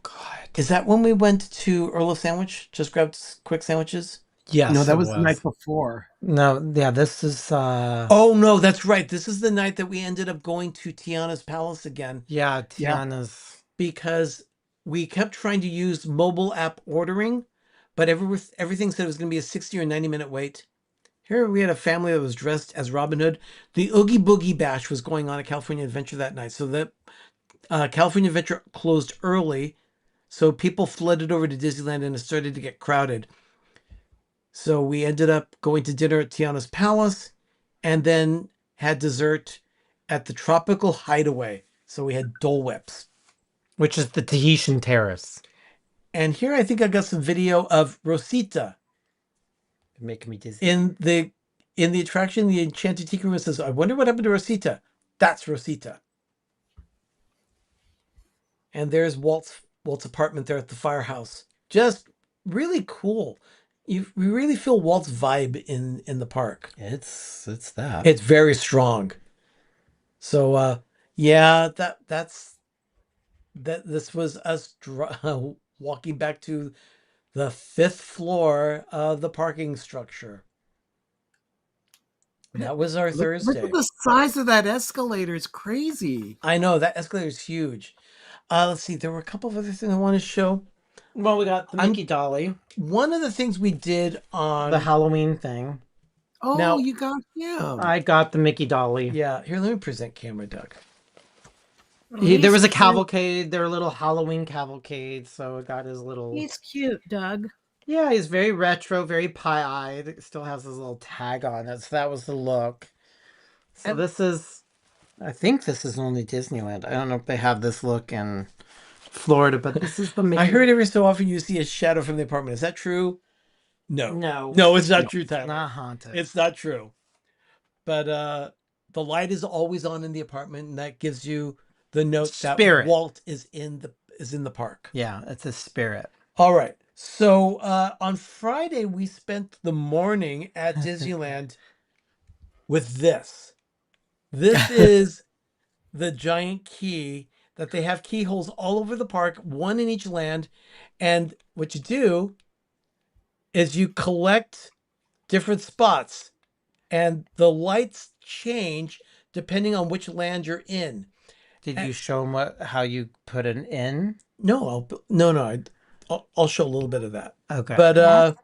God. Is that when we went to Earl of Sandwich? Just grabbed quick sandwiches? Yes. No, that was the night before. No, yeah, this is... Oh, no, that's right. This is the night that we ended up going to Tiana's Palace again. Yeah, Tiana's. Because we kept trying to use mobile app ordering, but everything said it was going to be a 60 or 90-minute wait. Here we had a family that was dressed as Robin Hood. The Oogie Boogie Bash was going on at California Adventure that night. So the California Adventure closed early. So people flooded over to Disneyland and it started to get crowded. So we ended up going to dinner at Tiana's Palace and then had dessert at the Tropical Hideaway. So we had Dole Whips. Which is the Tahitian Terrace. And here I think I got some video of Rosita. Making me dizzy. In the in the attraction, the Enchanted Tiki Room says, I wonder what happened to Rosita. That's Rosita. And there's Walt's apartment there at the firehouse. Just really cool. We really feel Walt's vibe in the park. It's that. It's very strong. So yeah, this was us walking back to the 5th floor of the parking structure. That was our Look Thursday. at the size of that escalator. It's crazy. I know that escalator is huge. Let's see. There were a couple of other things I want to show. Well, we got the Mickey Dolly, One of the things we did on the Halloween thing. Oh, Now- you got him. I got the Mickey Dolly. Yeah, here, let me present camera, Doug. There was a cavalcade. There were little Halloween cavalcades, so it got his little. He's cute, Doug. Yeah, he's very retro, very pie-eyed. It still has his little tag on it, so that was the look. So And- this is, I think this is only Disneyland. I don't know if they have this look in Florida, but this is the Mickey. I heard every so often you see a shadow from the apartment. Is that true? No. No, It's not true, Tyler. not haunted. It's not true. But the light is always on in the apartment, and that gives you the note that Spirit. Walt is in the park. Yeah, it's a spirit. All right. So on Friday we spent the morning at Disneyland with this. This is the giant key that they have keyholes all over the park, one in each land. And what you do is you collect different spots, and the lights change depending on which land you're in. Did you show him how you put an in? No, I'll show a little bit of that. Okay. But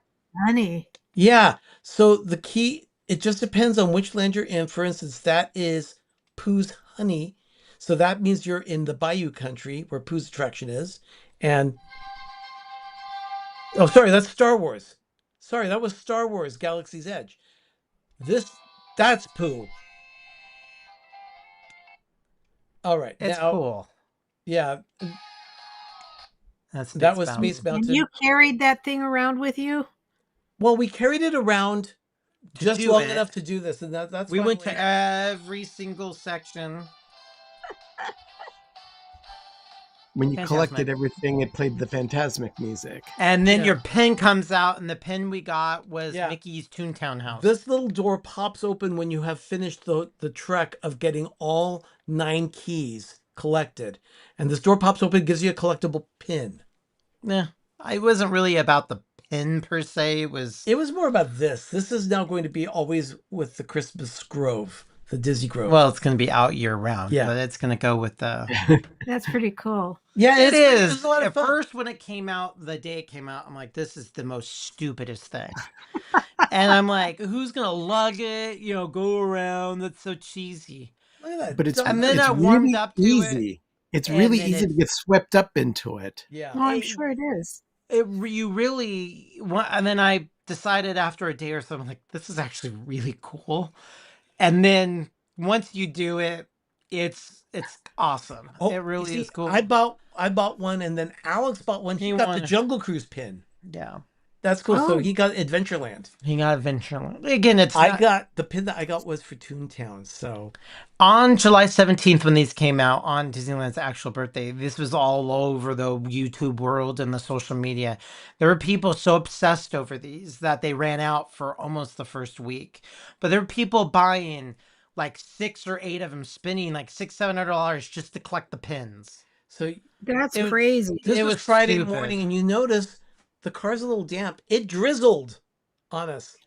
Honey. yeah, so the key, it just depends on which land you're in. For instance, that is Pooh's Honey. So that means you're in the Bayou country where Pooh's attraction is. And oh, sorry, that's Star Wars. Sorry, that was Star Wars Galaxy's Edge. That's Pooh. All right. it's now, cool. Yeah, That's that was Mountain. Space Mountain. And you carried that thing around with you? Well, we carried it around just do long it. enough to do this, and that's We why went to every single section. When you Fantasmic. collected everything, it played the Phantasmic music. And then Yeah. your pin comes out, and the pin we got was Yeah. Mickey's Toontown house. This little door pops open when you have finished the trek of getting all 9 keys collected. And this door pops open, gives you a collectible pin. Yeah, it wasn't really about the pin per se. It was It was more about this. This is now going to be always with the Christmas Grove, the Disney Grove. well, it's going to be out year round. Yeah. But it's going to go with the. That's pretty cool. yeah, It it's is. a lot of At fun. first, when it came out, the day it came out, I'm like, this is the most stupidest thing. And I'm like, who's going to lug it? You know, go around. That's so cheesy. Look at that. But it's, And then it's I warmed really up to it, easy. It's and really then easy to get swept up into it. Yeah. Oh, I'm sure it is. You really want, and then I decided after a day or so, I'm like, this is actually really cool. And then once you do it, it's awesome. Oh, It you really see, is cool. I bought one, and then Alex bought one. He He got the wanted- Jungle Cruise pin. Yeah, That's cool. So Oh. he got Adventureland. he got Adventureland again. It's I not- got the pin that I got was for Toontown. So on July 17th when these came out on Disneyland's actual birthday. This was all over the YouTube world and the social media. There were people so obsessed over these that they ran out for almost the first week. But there were people buying like 6 or 8 of them, spending like $600-700 just to collect the pins. so That's It was- crazy. this It was was Friday stupid. morning, and you notice the car's a little damp. It drizzled on us.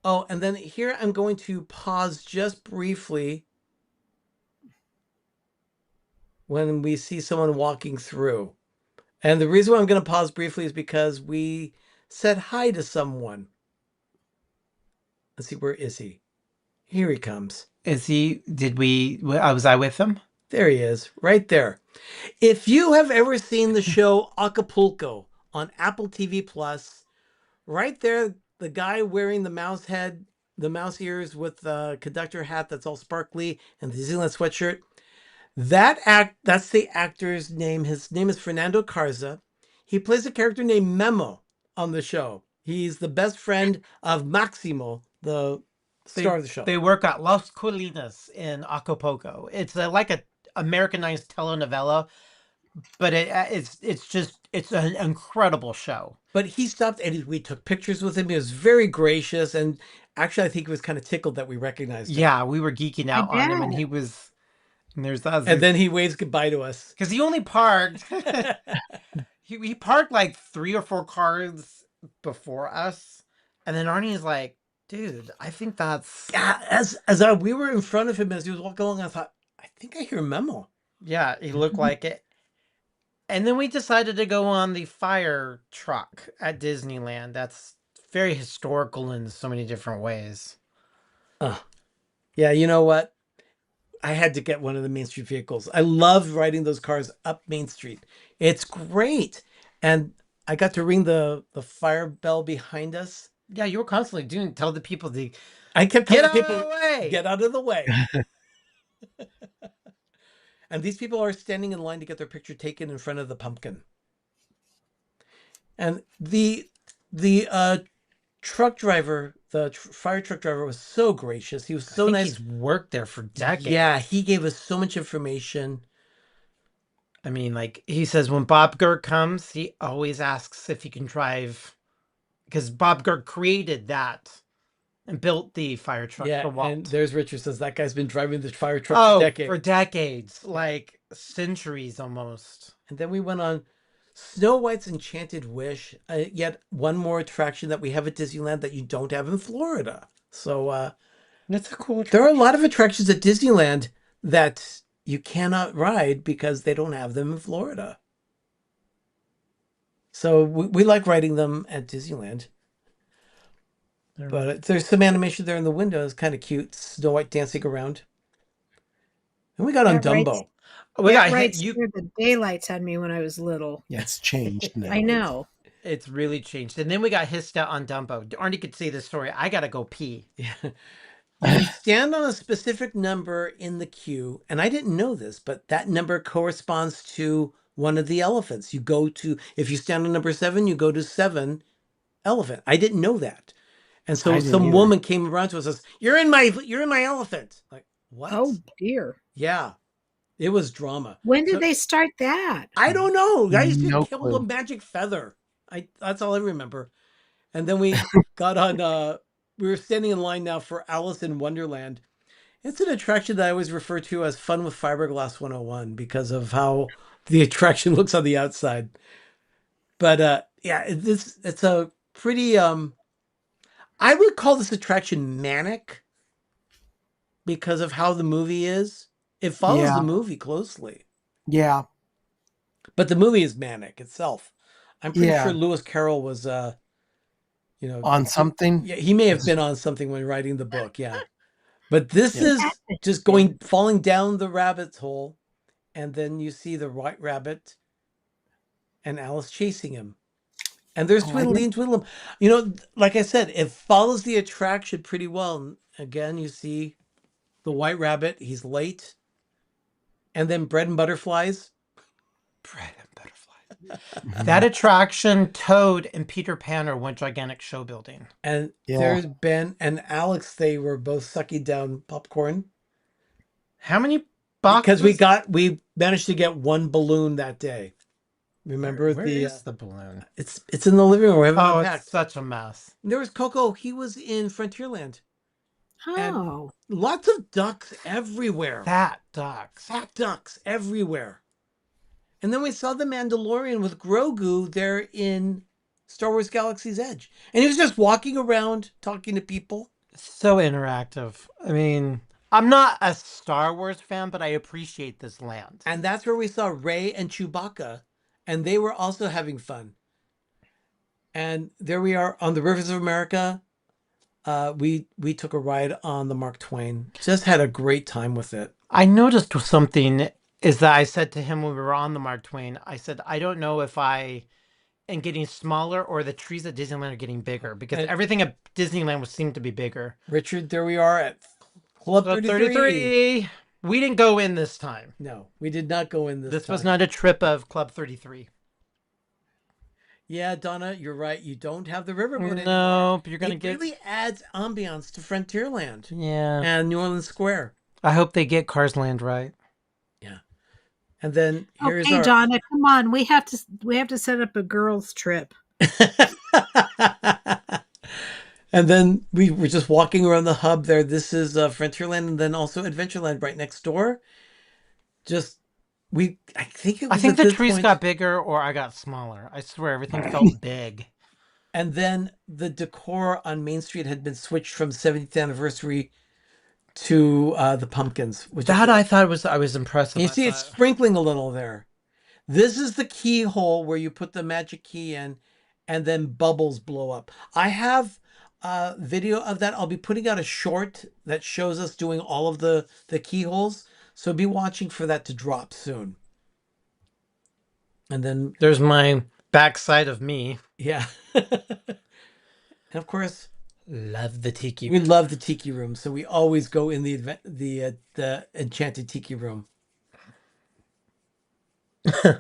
Oh, and then here I'm going to pause just briefly when we see someone walking through. And the reason why I'm going to pause briefly is because we said hi to someone. Let's see, where is he? Here he comes. Is he? Did we? Was I with him? There he is, right there. If you have ever seen the show Acapulco on Apple TV Plus, right there, the guy wearing the mouse head, the mouse ears with the conductor hat that's all sparkly and the Disneyland sweatshirt, that's the actor's name. His name is Fernando Carza. He plays a character named Memo on the show. He's the best friend of Maximo, the star of the show. They work at Las Colinas in Acapulco. It's like a Americanized telenovela, but it's an incredible show. But he stopped and we took pictures with him. He was very gracious, and actually, I think he was kind of tickled that we recognized him. Yeah, we were geeking out on him, and bet. he was. And there's us. And then he waves goodbye to us. Because he only parked. he parked like 3 or 4 cars before us, and then Arnie's like, "Dude, I think that's." Yeah, as we were in front of him as he was walking along, I thought, I think I hear Memo. Yeah, he looked like it. And then we decided to go on the fire truck at Disneyland. That's very historical in so many different ways. Yeah, you know what? I had to get one of the Main Street vehicles. I love riding those cars up Main Street. It's great. And I got to ring the fire bell behind us. Yeah, you were constantly tell the people to I kept get telling out of people, the way. get out of the way. And these people are standing in line to get their picture taken in front of the pumpkin. And the truck driver, fire truck driver, was so gracious. He was so nice. He's worked there for decades. Yeah, he gave us so much information. I mean, like he says, when Bob Gurr comes, he always asks if he can drive, because Bob Gurr created that and built the fire truck Yeah, for Walt. and there's Richard says that guy's been driving the fire truck for decades. For decades, like centuries almost. And then we went on Snow White's Enchanted Wish, yet one more attraction that we have at Disneyland that you don't have in Florida. So That's a cool. there are a lot of attractions at Disneyland that you cannot ride because they don't have them in Florida. So we like riding them at Disneyland. But there's some animation there in the window. It's kind of cute. Snow White dancing around. And we got on That right- Dumbo. That right scared the daylights out of me when I was little. Yeah, it's changed now. I know. It's really changed. And then we got hissed out on Dumbo. Arnie could say this story. I gotta go pee. You stand on a specific number in the queue, and I didn't know this, but that number corresponds to one of the elephants. If you stand on number 7, you go to 7 elephant. I didn't know that. And so I didn't some either. woman came around to us and says, you're in my elephant. Like, what? Oh dear. Yeah. It was drama. When did So- they start that? I don't know. I used to No kill clue. a magic feather. That's all I remember. And then we got on we were standing in line now for Alice in Wonderland. It's an attraction that I always refer to as Fun with Fiberglass 101 because of how the attraction looks on the outside. But yeah, it's a pretty I would call this attraction manic because of how the movie is. It follows Yeah. the movie closely. Yeah. But the movie is manic itself. I'm pretty Yeah. sure Lewis Carroll was, On something. Yeah, he may have been on something when writing the book. Yeah, but this Yeah. is just falling down the rabbit's hole, and then you see the White Rabbit and Alice chasing him, and there's Oh, I Tweedledee and Tweedledum. You know, like I said, it follows the attraction pretty well. And again, you see the White Rabbit. He's late, and then Bread and Butterflies. Bread and butterflies. That attraction, Toad and Peter Pan are one gigantic show building. And Yeah. there's Ben and Alex. They were both sucking down popcorn How many boxes? because we managed to get one balloon that day. Remember Where the is the balloon? it's in the living room. We haven't Oh, unpacked. it's such a mess. There was Coco. He was in Frontierland. Oh, Lots of ducks everywhere. Fat ducks. Fat ducks everywhere. And then we saw the Mandalorian with Grogu there in Star Wars Galaxy's Edge. And he was just walking around talking to people. So interactive. I mean, I'm not a Star Wars fan, but I appreciate this land. And that's where we saw Rey and Chewbacca. And they were also having fun. And there we are on the Rivers of America. We took a ride on the Mark Twain. Just had a great time with it. I noticed something is that I said to him when we were on the Mark Twain, I said, I don't know if I am getting smaller or the trees at Disneyland are getting bigger because And- everything at Disneyland would seem to be bigger. Richard, there we are at Club 33. We didn't go in this time. No, we did not go in this This was time. not a trip of Club 33. Yeah, Donna, you're right. You don't have the riverboat anymore. No, but you're gonna It get. really adds ambiance to Frontierland Yeah. and New Orleans Square. I hope they get Cars Land right. Yeah. And then here's Okay, our Donna, come on. We have to set up a girls' trip. And then we were just walking around the hub there. This is Frontierland and then also Adventureland right next door. Just I think it was I think at the this trees point. got bigger or I got smaller. I swear everything felt big. And then the decor on Main Street had been switched from 70th anniversary to the pumpkins, which That I thought I was impressed. and you see it's sprinkling a little there. This is the keyhole where you put the magic key in and then bubbles blow up. I have a video of that. I'll be putting out a short that shows us doing all of the keyholes. So be watching for that to drop soon. And then There's my backside of me. yeah. And of course, Love the tiki. we love the tiki room, so we always go in the enchanted tiki room. To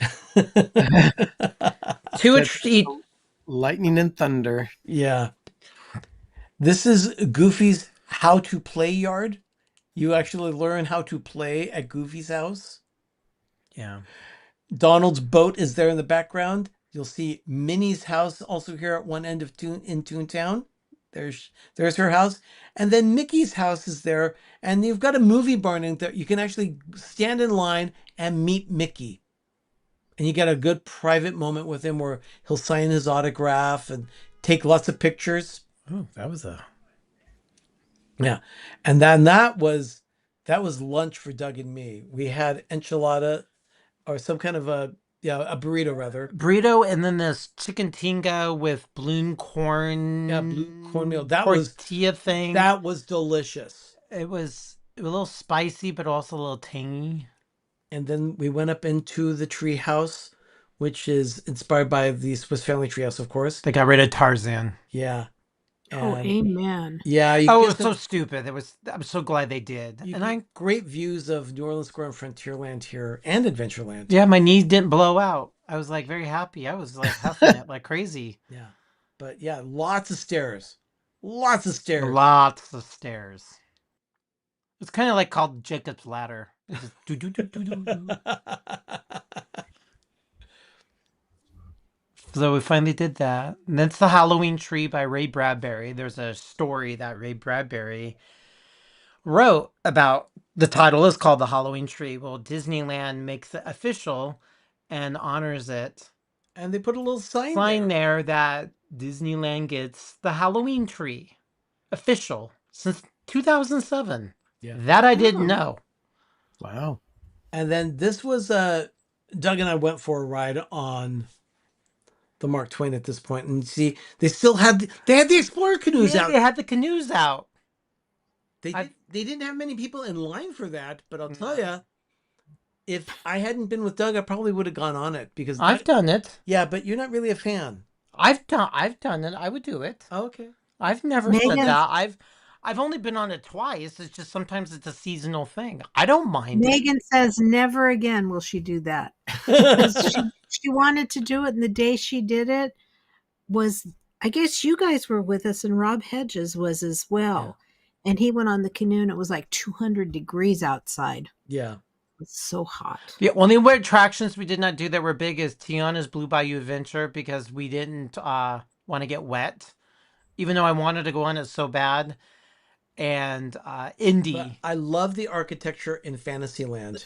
a treat. Lightning and thunder. Yeah. This is Goofy's how to play yard. You actually learn how to play at Goofy's house. Yeah. Donald's boat is there in the background. You'll see Minnie's house also here at one end of Toontown. There's her house. And then Mickey's house is there. And you've got a movie barn in there. You can actually stand in line and meet Mickey. And you get a good private moment with him where he'll sign his autograph and take lots of pictures. Oh, that was a. Yeah. And then that was lunch for Doug and me. We had enchilada or some kind of a burrito rather. Burrito and then this chicken tinga with bloom corn. Yeah, blue cornmeal. That was tortilla thing. That was delicious. It was a little spicy, but also a little tangy. And then we went up into the tree house, which is inspired by the Swiss Family Treehouse, of course. They got rid of Tarzan. Yeah. Oh, And amen. yeah. Oh, it was so stupid. I'm so glad they did. Great views of New Orleans Square and Frontierland here and Adventureland. Yeah, my knees didn't blow out. I was like very happy. I was like huffing it like crazy. Yeah. But yeah, lots of stairs. Lots of stairs. Lots of stairs. It's kind of like called Jacob's Ladder. It's just do do do do do. So we finally did that. And that's the Halloween Tree by Ray Bradbury. There's a story that Ray Bradbury wrote about. The title is called The Halloween Tree. Well, Disneyland makes it official and honors it. And they put a little sign there that Disneyland gets the Halloween Tree official since 2007. Yeah. That I didn't know. Wow. And then this was Doug and I went for a ride on the Mark Twain at this point, and see they still had the Explorer canoes out. They had the canoes out. They didn't have many people in line for that, but I'll tell you, if I hadn't been with Doug, I probably would have gone on it because I've done it. Yeah, but you're not really a fan. I've done it. I would do it. Oh, okay. I've never said that. I've only been on it twice. It's just sometimes it's a seasonal thing. I don't mind. Megan says never again will she do that. She wanted to do it, and the day she did it was, I guess you guys were with us, and Rob Hedges was as well. Yeah. And he went on the canoe, and it was like 200 degrees outside. Yeah. It's so hot. The only attractions we did not do that were big is Tiana's Blue Bayou Adventure because we didn't want to get wet, even though I wanted to go on it so bad. And Indy. But I love the architecture in Fantasyland.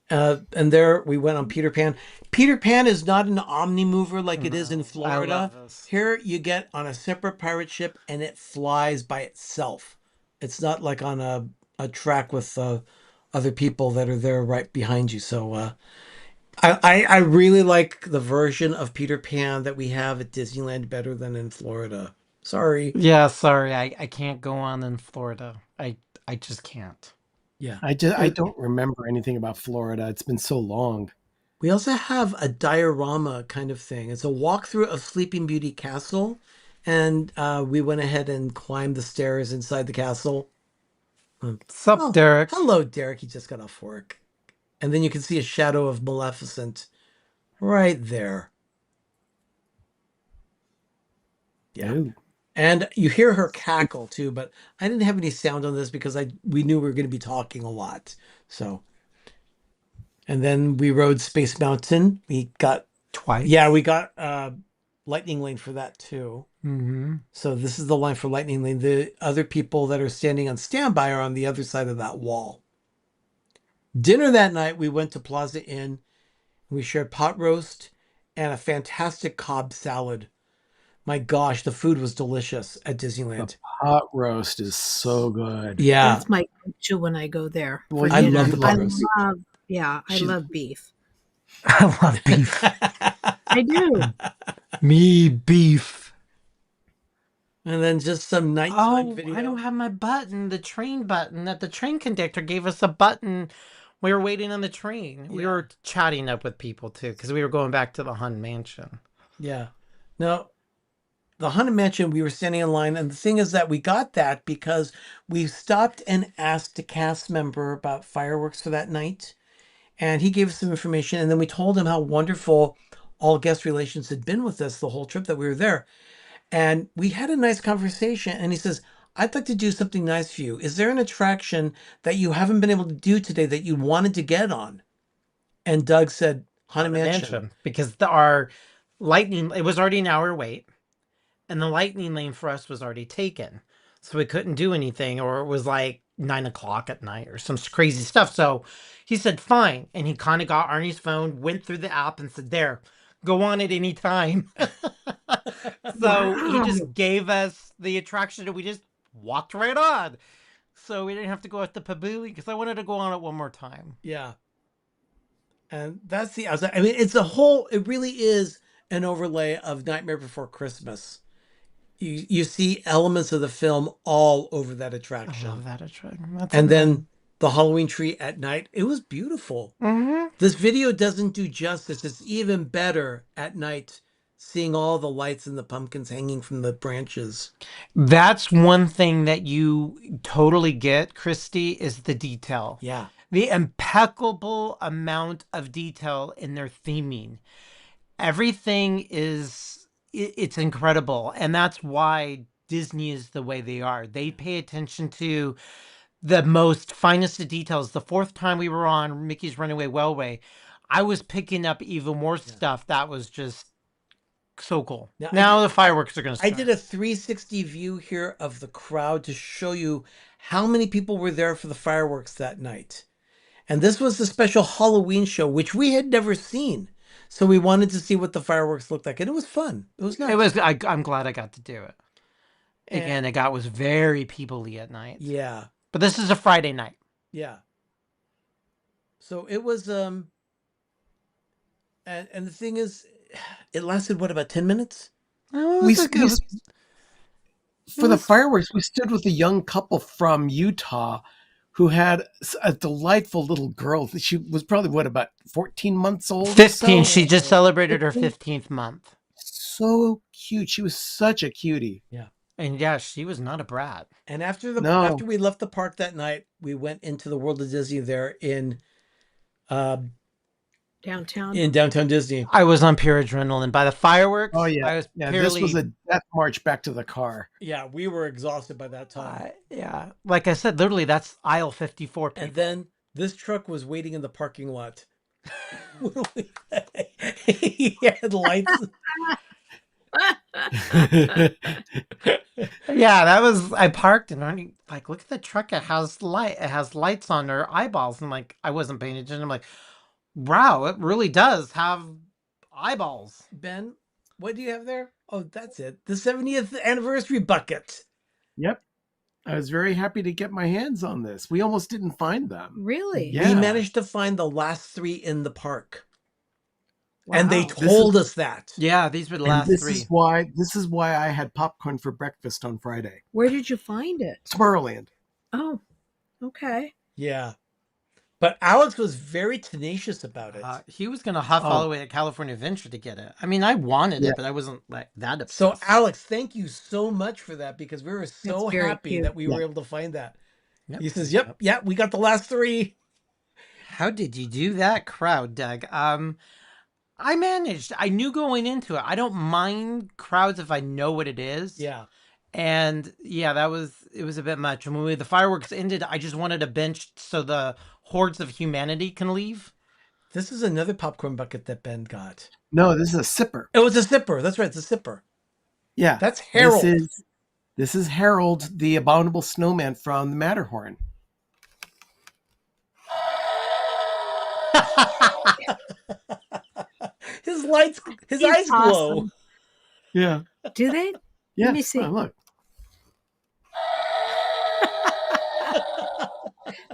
And there we went on Peter Pan. Peter Pan is not an omni-mover like it is in Florida. I love this. Here you get on a separate pirate ship and it flies by itself. It's not like on a track with other people that are there right behind you. So I really like the version of Peter Pan that we have at Disneyland better than in Florida. Sorry. Yeah, sorry. I can't go on in Florida. I just can't. Yeah. I don't remember anything about Florida. It's been so long. We also have a diorama kind of thing. It's a walkthrough of Sleeping Beauty Castle. And we went ahead and climbed the stairs inside the castle. What's up, Derek? Hello, Derek. He just got off work. And then you can see a shadow of Maleficent right there. Yeah. Ooh. And you hear her cackle too, but I didn't have any sound on this because we knew we were going to be talking a lot. So, and then we rode Space Mountain. We got Twice. we got Lightning Lane for that too. Mm-hmm. So this is the line for Lightning Lane. The other people that are standing on standby are on the other side of that wall. Dinner that night, we went to Plaza Inn. We shared pot roast and a fantastic Cobb salad. My gosh, the food was delicious at Disneyland. Hot roast is so good. Yeah, That's my go-to when I go there. Well, for I dinner. love the pot roast. I love beef. I love beef. I do. Me beef. And then just some nighttime video. I don't have my button, the train button that the train conductor gave us a button. We were waiting on the train. We Yeah. were chatting up with people too because we were going back to the Hun Mansion. Yeah. Now, the Haunted Mansion, we were standing in line, and the thing is that we got that because we stopped and asked a cast member about fireworks for that night, and he gave us some information, and then we told him how wonderful all guest relations had been with us the whole trip that we were there. And we had a nice conversation, and he says, I'd like to do something nice for you. Is there an attraction that you haven't been able to do today that you wanted to get on? And Doug said, Haunted Mansion. Because our lightning, it was already an hour wait, and the lightning lane for us was already taken. So we couldn't do anything, or it was like 9 o'clock at night or some crazy stuff. So he said, fine. And he kind of got Arnie's phone, went through the app and said, there, go on at any time. So he just gave us the attraction and we just walked right on. So we didn't have to go at the pavilion because I wanted to go on it one more time. Yeah. And that's the outside. I mean, it really is an overlay of Nightmare Before Christmas. You see elements of the film all over that I attraction. love that attraction. That's And then the Halloween tree at night, it was beautiful. Mm-hmm. This video doesn't do justice. It's even better at night, seeing all the lights and the pumpkins hanging from the branches. That's one thing that you totally get, Christy, is the detail. Yeah. The impeccable amount of detail in their theming. Everything it's incredible. And that's why Disney is the way they are. They pay attention to the most finest of details. The fourth time we were on Mickey's Runaway Railway, I was picking up even more stuff that was just so cool. Now the fireworks are going to start. I did a 360 view here of the crowd to show you how many people were there for the fireworks that night. And this was the special Halloween show, which we had never seen. So we wanted to see what the fireworks looked like. And it was fun. It was nice. It was. I'm glad I got to do it. Again, it was very people-y at night. Yeah. But this is a Friday night. Yeah. So it was, and the thing is, it lasted, what, about 10 minutes? Oh, For the fireworks, we stood with a young couple from Utah who had a delightful little girl. She was probably, about 14 months old? 15. Or so? She just celebrated her 15th month. So cute. She was such a cutie. Yeah. And yeah, she was not a brat. And after we left the park that night, we went into the World of Disney there in downtown Disney. I was on pure adrenaline. By the fireworks, Oh, yeah. I was This was a death march back to the car. Yeah, we were exhausted by that time. yeah. Like I said, literally, that's aisle 54. And then this truck was waiting in the parking lot. He had lights. Yeah, I parked and Arnie, like, look at the truck. It has lights on their eyeballs. And like, I wasn't paying attention. I'm like, wow, it really does have eyeballs. Ben, what do you have there? Oh, that's it. The 70th anniversary bucket. Yep. I was very happy to get my hands on this. We almost didn't find them. Really? Yeah. We managed to find the last 3 in the park. Wow. And they told us that. Yeah, these were the last this 3. This is why I had popcorn for breakfast on Friday. Where did you find it? Tomorrowland. Oh, okay. Yeah. But Alex was very tenacious about it. He was going to huff all the way to California Adventure to get it. I mean, I wanted it, but I wasn't like that obsessed. So, Alex, thank you so much for that because we were so very happy cute. that we were able to find that. Yep. He says, yep, we got the last 3. How did you do that, crowd, Doug? I managed. I knew going into it. I don't mind crowds if I know what it is. Yeah. And yeah, it was a bit much. And when the fireworks ended, I just wanted a bench so the hordes of humanity can leave. This is another popcorn bucket that Ben got. No, this is a sipper. Oh, it's a sipper. That's right. It's a sipper. Yeah. That's Harold. This is Harold, the abominable snowman from the Matterhorn. His eyes He's glow. awesome. Yeah. Do they? Yeah. Let me see. Oh, look.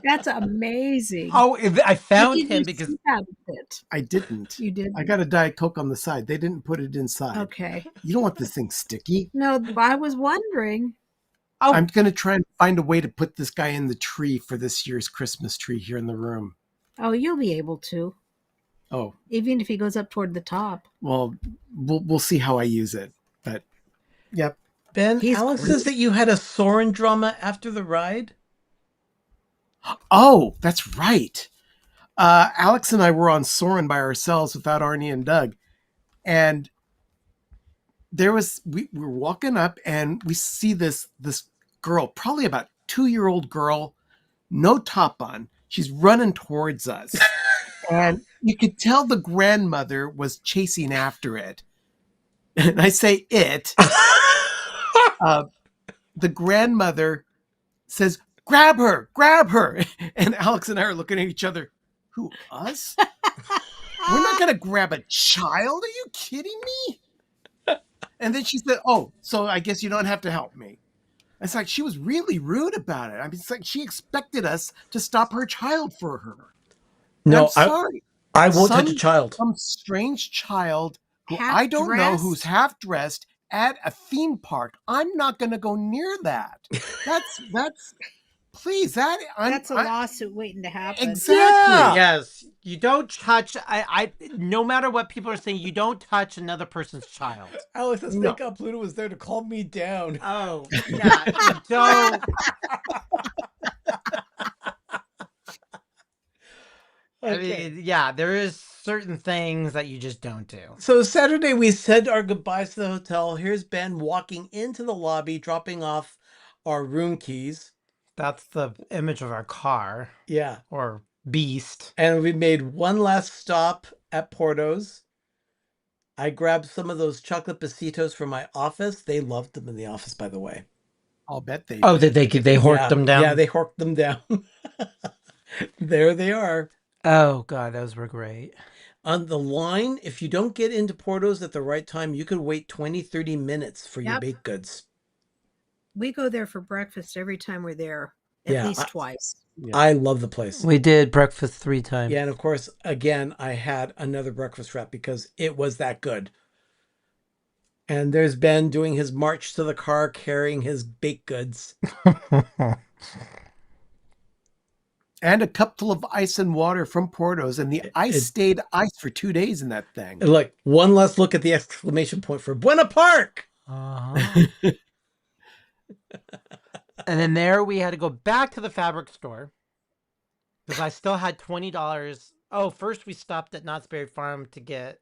That's amazing. Oh, I found What did him you because see out of it? I didn't. You did. I got a Diet Coke on the side. They didn't put it inside. Okay. You don't want this thing sticky. No, I was wondering. oh, I'm going to try and find a way to put this guy in the tree for this year's Christmas tree here in the room. Oh, you'll be able to, Oh, even if he goes up toward the top. well, we'll see how I use it. But, yep. Ben, He's Alex great. says that you had a Soren drama after the ride. Oh, that's right. Alex and I were on Soren by ourselves without Arnie and Doug. And we were walking up and we see this girl, probably about 2-year-old girl, no top on. She's running towards us. And you could tell the grandmother was chasing after it. And I say it. The grandmother says, grab her. And Alex and I are looking at each other. Who, us? We're not going to grab a child. Are you kidding me? And then she said, oh, so I guess you don't have to help me. It's like she was really rude about it. I mean, it's like she expected us to stop her child for her. And No, I'm sorry. I won't touch a child. Some strange child who Half I don't know dressed? who's half dressed at a theme park. I'm not going to go near that. That's please that That's a lawsuit waiting to happen. Exactly. Yeah. yes, you don't touch. I no matter what people are saying, you don't touch another person's child. Alex, let's No. think up Pluto was there to calm me down. Oh, yeah, you don't. I mean, yeah, there is certain things that you just don't do. So Saturday we said our goodbyes to the hotel. Here's Ben walking into the lobby, dropping off our room keys. That's the image of our car Yeah. or beast. And we made one last stop at Porto's. I grabbed some of those chocolate besitos from my office. They loved them in the office, by the way. I'll bet they. Oh, did they horked Yeah. them down? Yeah, they horked them down. There they are. Oh god, those were great. On the line, if you don't get into Porto's at the right time, you could wait 20, 30 minutes for your Yep. baked goods. We go there for breakfast every time we're there, at Yeah, least twice. Yeah. I love the place. We did breakfast 3 times. Yeah, and of course, again, I had another breakfast wrap because it was that good. And there's Ben doing his march to the car, carrying his baked goods. And a cup full of ice and water from Porto's, and the ice stayed ice for 2 days in that thing. And look, one last look at the exclamation point for Buena Park. Uh-huh. And then there we had to go back to the fabric store because I still had $20. Oh, first we stopped at Knott's Berry Farm to get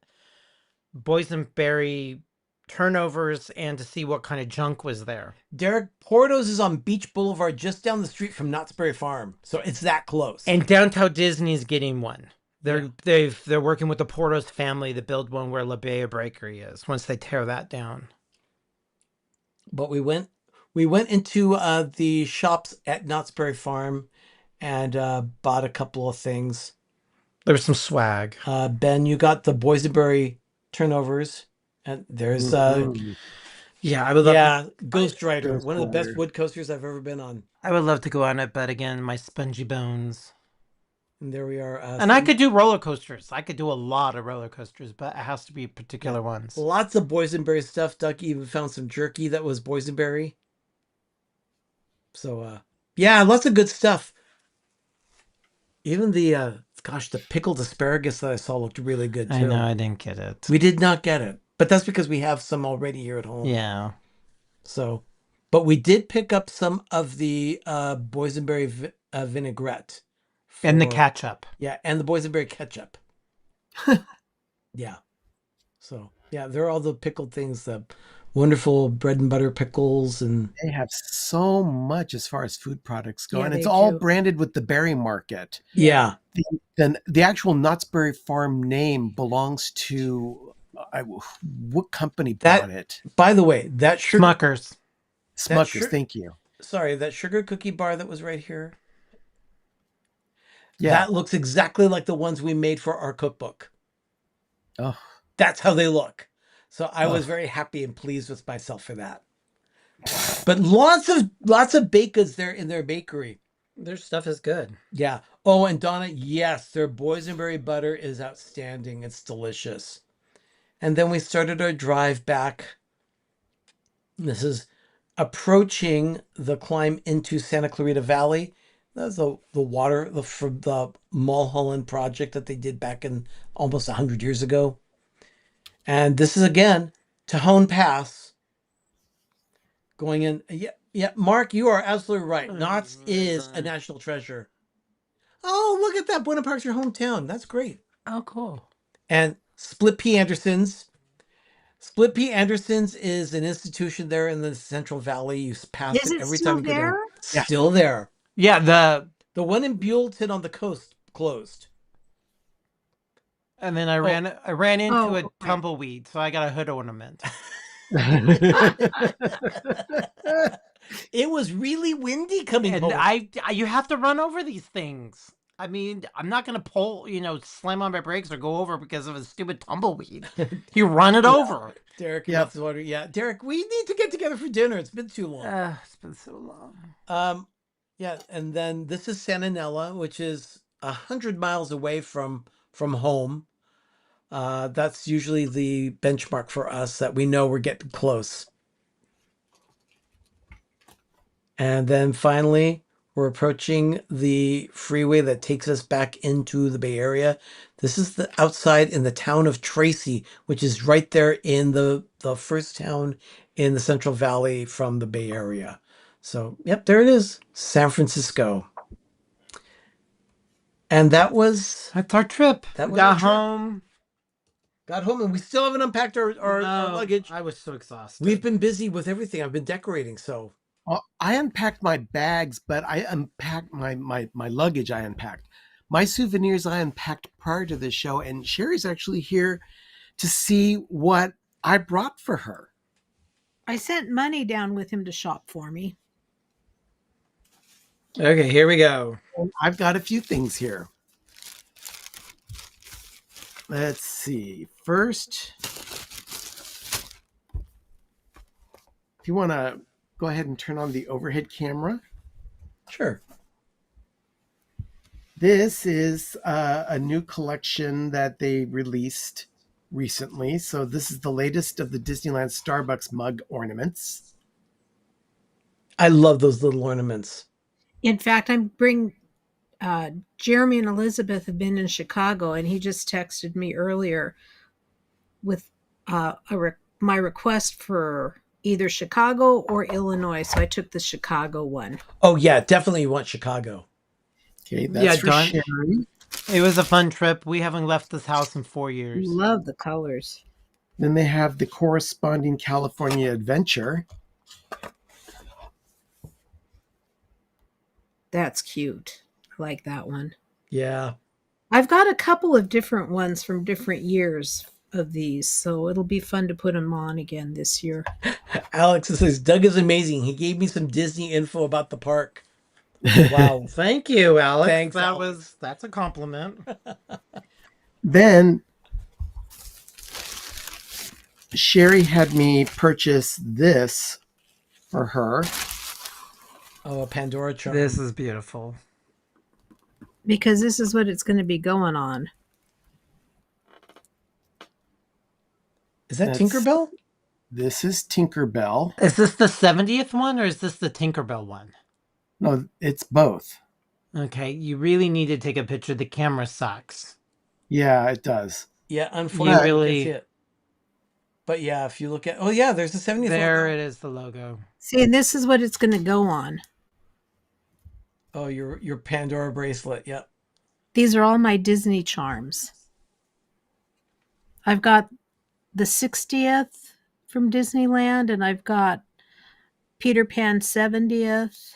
boysenberry turnovers and to see what kind of junk was there. Derek, Porto's is on Beach Boulevard, just down the street from Knott's Berry Farm. So it's that close. And Downtown Disney's getting one. They're working with the Porto's family to build one where La Brea Bakery is once they tear that down. But we went into the shops at Knott's Berry Farm and bought a couple of things. There was some swag. Ben, you got the boysenberry turnovers, and there's Yeah, I would love. Ghost Rider, Ghost one of the best Rider. wood coasters I've ever been on. I would love to go on it, but again, my spongy bones. And there we are. And I could do roller coasters. I could do a lot of roller coasters, but it has to be particular ones. lots of boysenberry stuff. Duck even found some jerky that was boysenberry. So yeah, lots of good stuff. Even the pickled asparagus that I saw looked really good too. I know, I didn't get it. We did not get it, but that's because we have some already here at home. Yeah. So, but we did pick up some of the boysenberry vinaigrette And the for- ketchup. Yeah, and the boysenberry ketchup. Yeah, So yeah, there are all the pickled things, the wonderful bread and butter pickles, and They have so much as far as food products go, Yeah, and it's they all do. branded with the berry market. yeah. Then the actual Knott's Berry Farm name belongs to what company That, bought it? by the way, that sugar, Smuckers. that Smuckers. sugar, Thank you. sorry, that sugar cookie bar that was right here, Yeah. that looks exactly like the ones we made for our cookbook. Oh, That's how they look. So I was Oh. very happy and pleased with myself for that. But lots of baked goods there in their bakery. Their stuff is good. Yeah. Oh, and Donna, yes, their boysenberry butter is outstanding. It's delicious. And then we started our drive back. This is approaching the climb into Santa Clarita Valley. That's the water from the Mulholland project that they did back in almost 100 years ago. And this is again Tejon Pass going in. Yeah, Mark, you are absolutely right. Knott's is a national treasure. Oh, look at that. Buena Park's your hometown. That's great. Oh, cool. And Split Pea Anderson's. Split Pea Anderson's is an institution there in the Central Valley. You pass Is it it every still time you go down. there? Yeah. Still there. Yeah, The one in Buellton on the coast closed. and then I ran into Oh, a okay. tumbleweed, so I got a hood ornament. It was really windy coming And home. you have to run over these things. I mean, I'm not gonna slam on my brakes or go over because of a stupid tumbleweed. You run it over. Derek, Yep. that's what. Yeah, Derek, we need to get together for dinner. It's been too long. It's been so long. Yeah, and then this is Santanella, which is 100 miles away from home. That's usually the benchmark for us that we know we're getting close. And then finally, we're approaching the freeway that takes us back into the Bay Area. This is the outside in the town of Tracy, which is right there in the first town in the Central Valley from the Bay Area. So, yep, there it is, San Francisco. And that was That's our trip. That We was our got trip. home. got home, and we still haven't unpacked our No, luggage. I was so exhausted. We've been busy with everything. I've been decorating, so Well, I unpacked my bags, but I unpacked my luggage. I unpacked my souvenirs. I unpacked prior to this show, and Sherry's actually here to see what I brought for her. I sent money down with him to shop for me. Okay, here we go. And I've got a few things here. Let's see. First, if you want to go ahead and turn on the overhead camera. sure. This is a new collection that they released recently. So this is the latest of the Disneyland Starbucks mug ornaments. I love those little ornaments. In fact, Jeremy and Elizabeth have been in Chicago, and he just texted me earlier with my request for either Chicago or Illinois. So I took the Chicago one. Oh yeah, definitely you want Chicago. Okay, that's Yeah, for Don. Sherry. It was a fun trip. We haven't left this house in 4 years. Love the colors. Then they have the corresponding California Adventure. That's cute. I like that one. Yeah. I've got a couple of different ones from different years of these, so it'll be fun to put them on again this year. Alex says Doug is amazing. He gave me some Disney info about the park. Wow, thank you, Alex. Thanks, Alex. That's a compliment. Then Sherry had me purchase this for her. Oh, a Pandora charm. This is beautiful. Because this is what it's going to be going on. Is that That's- Tinkerbell? This is Tinkerbell. Is this the 70th one or is this the Tinkerbell one? No, it's both. Okay, you really need to take a picture. The camera sucks. Yeah, it does. Yeah, unfortunately, You you really- can see it. But yeah, if you look at, oh yeah, there's the 70th There one. it is, the logo. See, and this is what it's going to go on. Oh, your Pandora bracelet. Yep. These are all my Disney charms. I've got the 60th from Disneyland, and I've got Peter Pan 70th.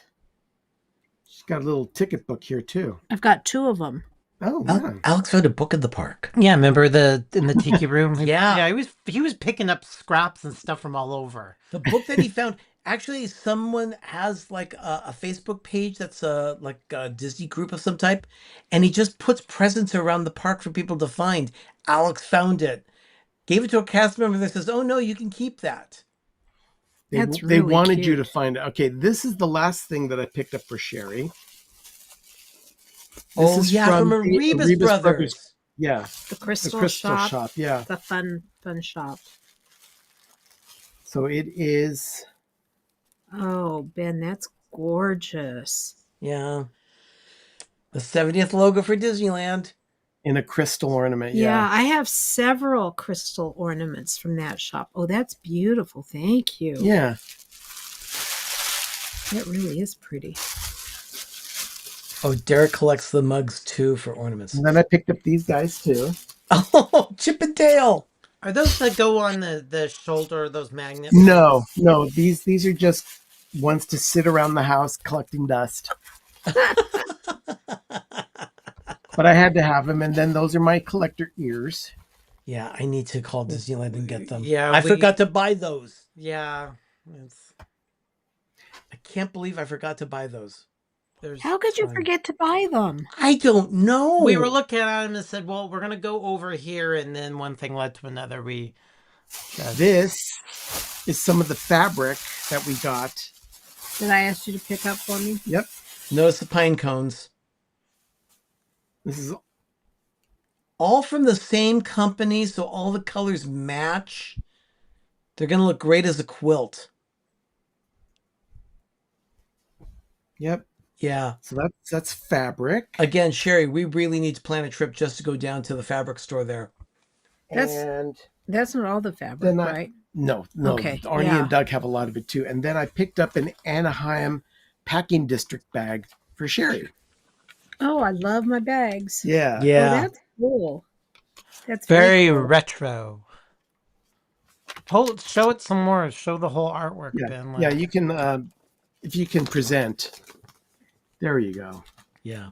She's got a little ticket book here too. I've got 2 of them. Oh, yeah. Alex found a book in the park. Yeah, remember in the tiki room? Yeah. Yeah, he was picking up scraps and stuff from all over. The book that he found, actually, someone has like a Facebook page that's like a Disney group of some type, and he just puts presents around the park for people to find. Alex found it, gave it to a cast member that says, "Oh no, you can keep that." That's They really wanted you to cute. find it. Okay, this is the last thing that I picked up for Sherry. Oh yeah, from the Rebus Brothers. Yeah, The the crystal, crystal shop. shop. Yeah. The fun shop. So it is. Oh, Ben, that's gorgeous. Yeah, the 70th logo for Disneyland. In a crystal ornament. Yeah, Yeah. I have several crystal ornaments from that shop. Oh, that's beautiful. Thank you. Yeah. That really is pretty. Oh, Derek collects the mugs too for ornaments. And then I picked up these guys too. Oh, Chip and Dale. Are those that go on the shoulder, those magnets? No. These are just ones to sit around the house collecting dust. But I had to have them, and then those are my collector ears. Yeah, I need to call Disneyland and get them. Yeah, I forgot to buy those. Yeah. I can't believe I forgot to buy those. How could you forget to buy them? I don't know. We were looking at them and said, well, we're going to go over here. And then one thing led to another. This is some of the fabric that we got. That I asked you to pick up for me? Yep. Notice the pine cones. This is all from the same company, so all the colors match. They're going to look great as a quilt. Yep. Yeah. So that's fabric. Again, Sherry, we really need to plan a trip just to go down to the fabric store there. That's not all the fabric, Then right? No. Okay, Arnie yeah. and Doug have a lot of it too. And then I picked up an Anaheim packing district bag for Sherry. Oh, I love my bags. Yeah. Oh, Yeah. that's cool. That's very cool. retro. Show it some more. Show the whole artwork, Ben. Yeah, you can if you can present. There you go. Yeah.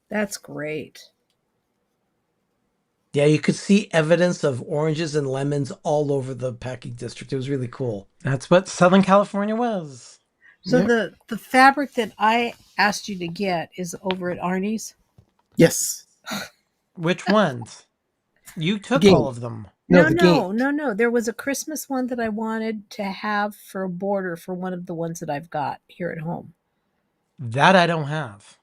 That's great. Yeah, you could see evidence of oranges and lemons all over the packing district. It was really cool. That's what Southern California was. So Yep. the fabric that I asked you to get is over at Arnie's? Yes. Which ones? You took Game. all of them. No, the game. No. There was a Christmas one that I wanted to have for a border for one of the ones that I've got here at home. That I don't have.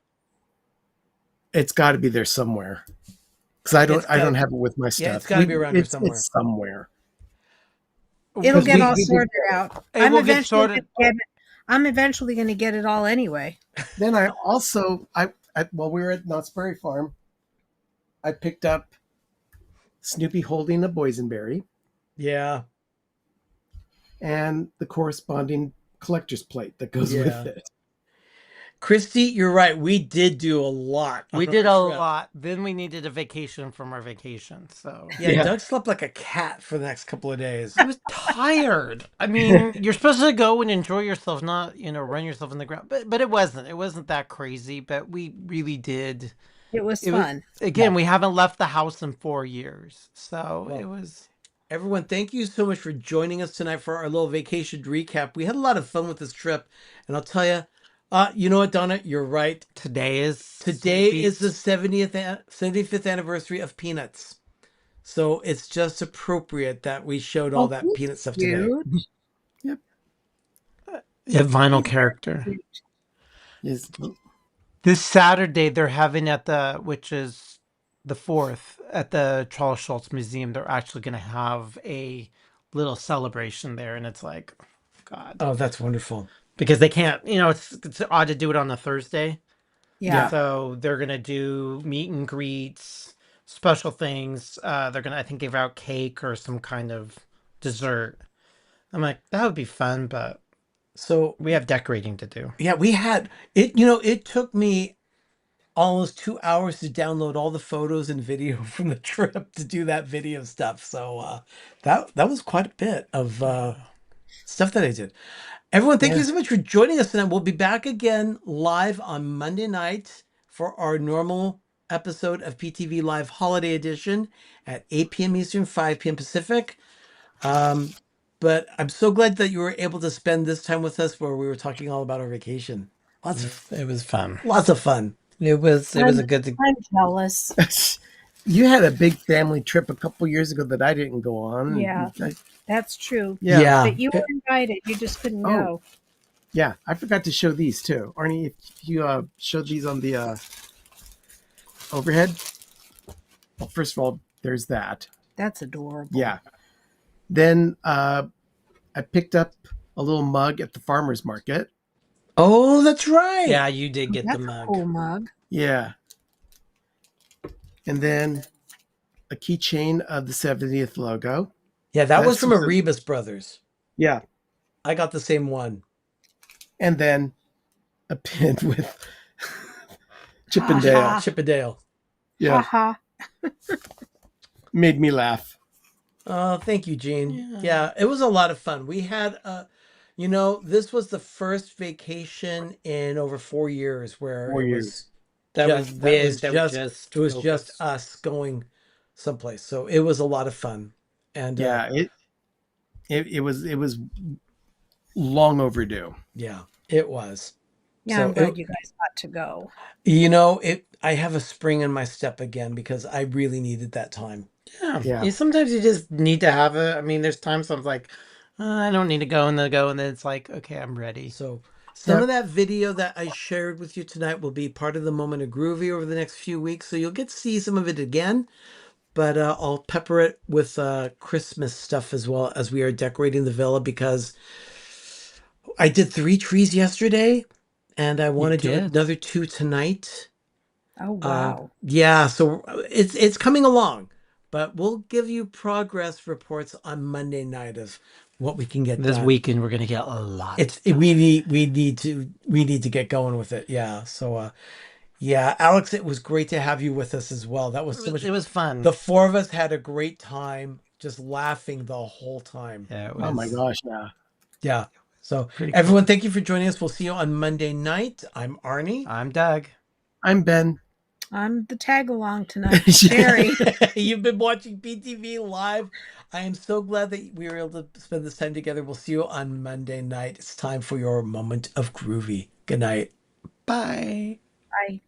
It's got to be there somewhere. Because I don't have it with my stuff. Yeah, it's gotta be around here somewhere. It's somewhere. It'll Because get we all did- sorted out. It will get sorted. I'm eventually going to get it all anyway. Then I also while we were at Knott's Berry Farm, I picked up Snoopy holding a boysenberry Yeah. and the corresponding collector's plate that goes Yeah. with it. Christy, you're right. We did do a lot. We on did our a trip. lot. Then we needed a vacation from our vacation. So Yeah, Yeah. Doug slept like a cat for the next couple of days. I was tired. I mean, you're supposed to go and enjoy yourself, not, run yourself in the ground. But it wasn't. It wasn't that crazy. But we really did. It was It was- fun. Again, we haven't left the house in 4 years. So Well, it was. Everyone, thank you so much for joining us tonight for our little vacation recap. We had a lot of fun with this trip. And I'll tell you, you know what, Donna? You're right. Today is The 75th anniversary of Peanuts. So it's just appropriate that we showed all that Peanut stuff today. Cute. a vinyl character. Is This Saturday, they're having which is the 4th, at the Charles Schultz Museum, they're actually going to have a little celebration there. And it's like, God. Oh, that's wonderful. Because they can't, it's odd to do it on a Thursday. Yeah. So they're going to do meet and greets, special things. They're going to, I think, give out cake or some kind of dessert. I'm like, that would be fun, but So we have decorating to do. yeah, we had it. It took me almost 2 hours to download all the photos and video from the trip to do that video stuff. So that was quite a bit of stuff that I did. Everyone, thank you so much for joining us tonight. We'll be back again live on Monday night for our normal episode of PTV Live Holiday Edition at 8 p.m. Eastern, 5 p.m. Pacific. But I'm so glad that you were able to spend this time with us where we were talking all about our vacation. It was fun. Lots of fun. It was a good. I'm jealous. You had a big family trip a couple years ago that I didn't go on. Yeah. That's true. Yeah. But you were invited. You just couldn't go. Yeah, I forgot to show these too. Arnie, if you showed these on the overhead. Well, first of all, there's that. That's adorable. Yeah. Then I picked up a little mug at the farmer's market. Oh, that's right. Yeah, you did get That's the a mug. cool mug. Yeah. And then a keychain of the 70th logo. Yeah, that was That's from just a- Erebus Brothers. Yeah. I got the same one. And then a pin with Chip and Dale. Chippendale. Yeah. Haha. Made me laugh. Oh, thank you, Gene. Yeah, it was a lot of fun. We had this was the first vacation in over 4 years where 4 it years. was That ju- was that Wiz. was That just- was just it was just focus. us going someplace. So it was a lot of fun. And Yeah, it was long overdue. yeah, it was. Yeah, So I'm glad it- you guys got to go. I have a spring in my step again because I really needed that time. Yeah. Sometimes you just need to have it. I mean, there's times I'm like, I don't need to go, and then it's like, okay, I'm ready. So some of that video that I shared with you tonight will be part of the Moment of Groovy over the next few weeks. So you'll get to see some of it again, but I'll pepper it with Christmas stuff as well as we are decorating the villa because I did 3 trees yesterday and I want to do did? another 2 tonight. Oh, wow. Yeah, so it's coming along, but we'll give you progress reports on Monday night of what we can get This done. weekend we're gonna get a lot. We need to get going with it. Yeah. So yeah, Alex, it was great to have you with us as well. That was so much. It was fun. The 4 of us had a great time, just laughing the whole time. Yeah, it was. Oh my gosh, yeah. Yeah. So Pretty everyone, thank you for joining us. We'll see you on Monday night. I'm Arnie. I'm Doug. I'm Ben. I'm the tag along tonight. Sherry. You've been watching PTV Live. I am so glad that we were able to spend this time together. We'll see you on Monday night. It's time for your Moment of Groovy. Good night. Bye. Bye.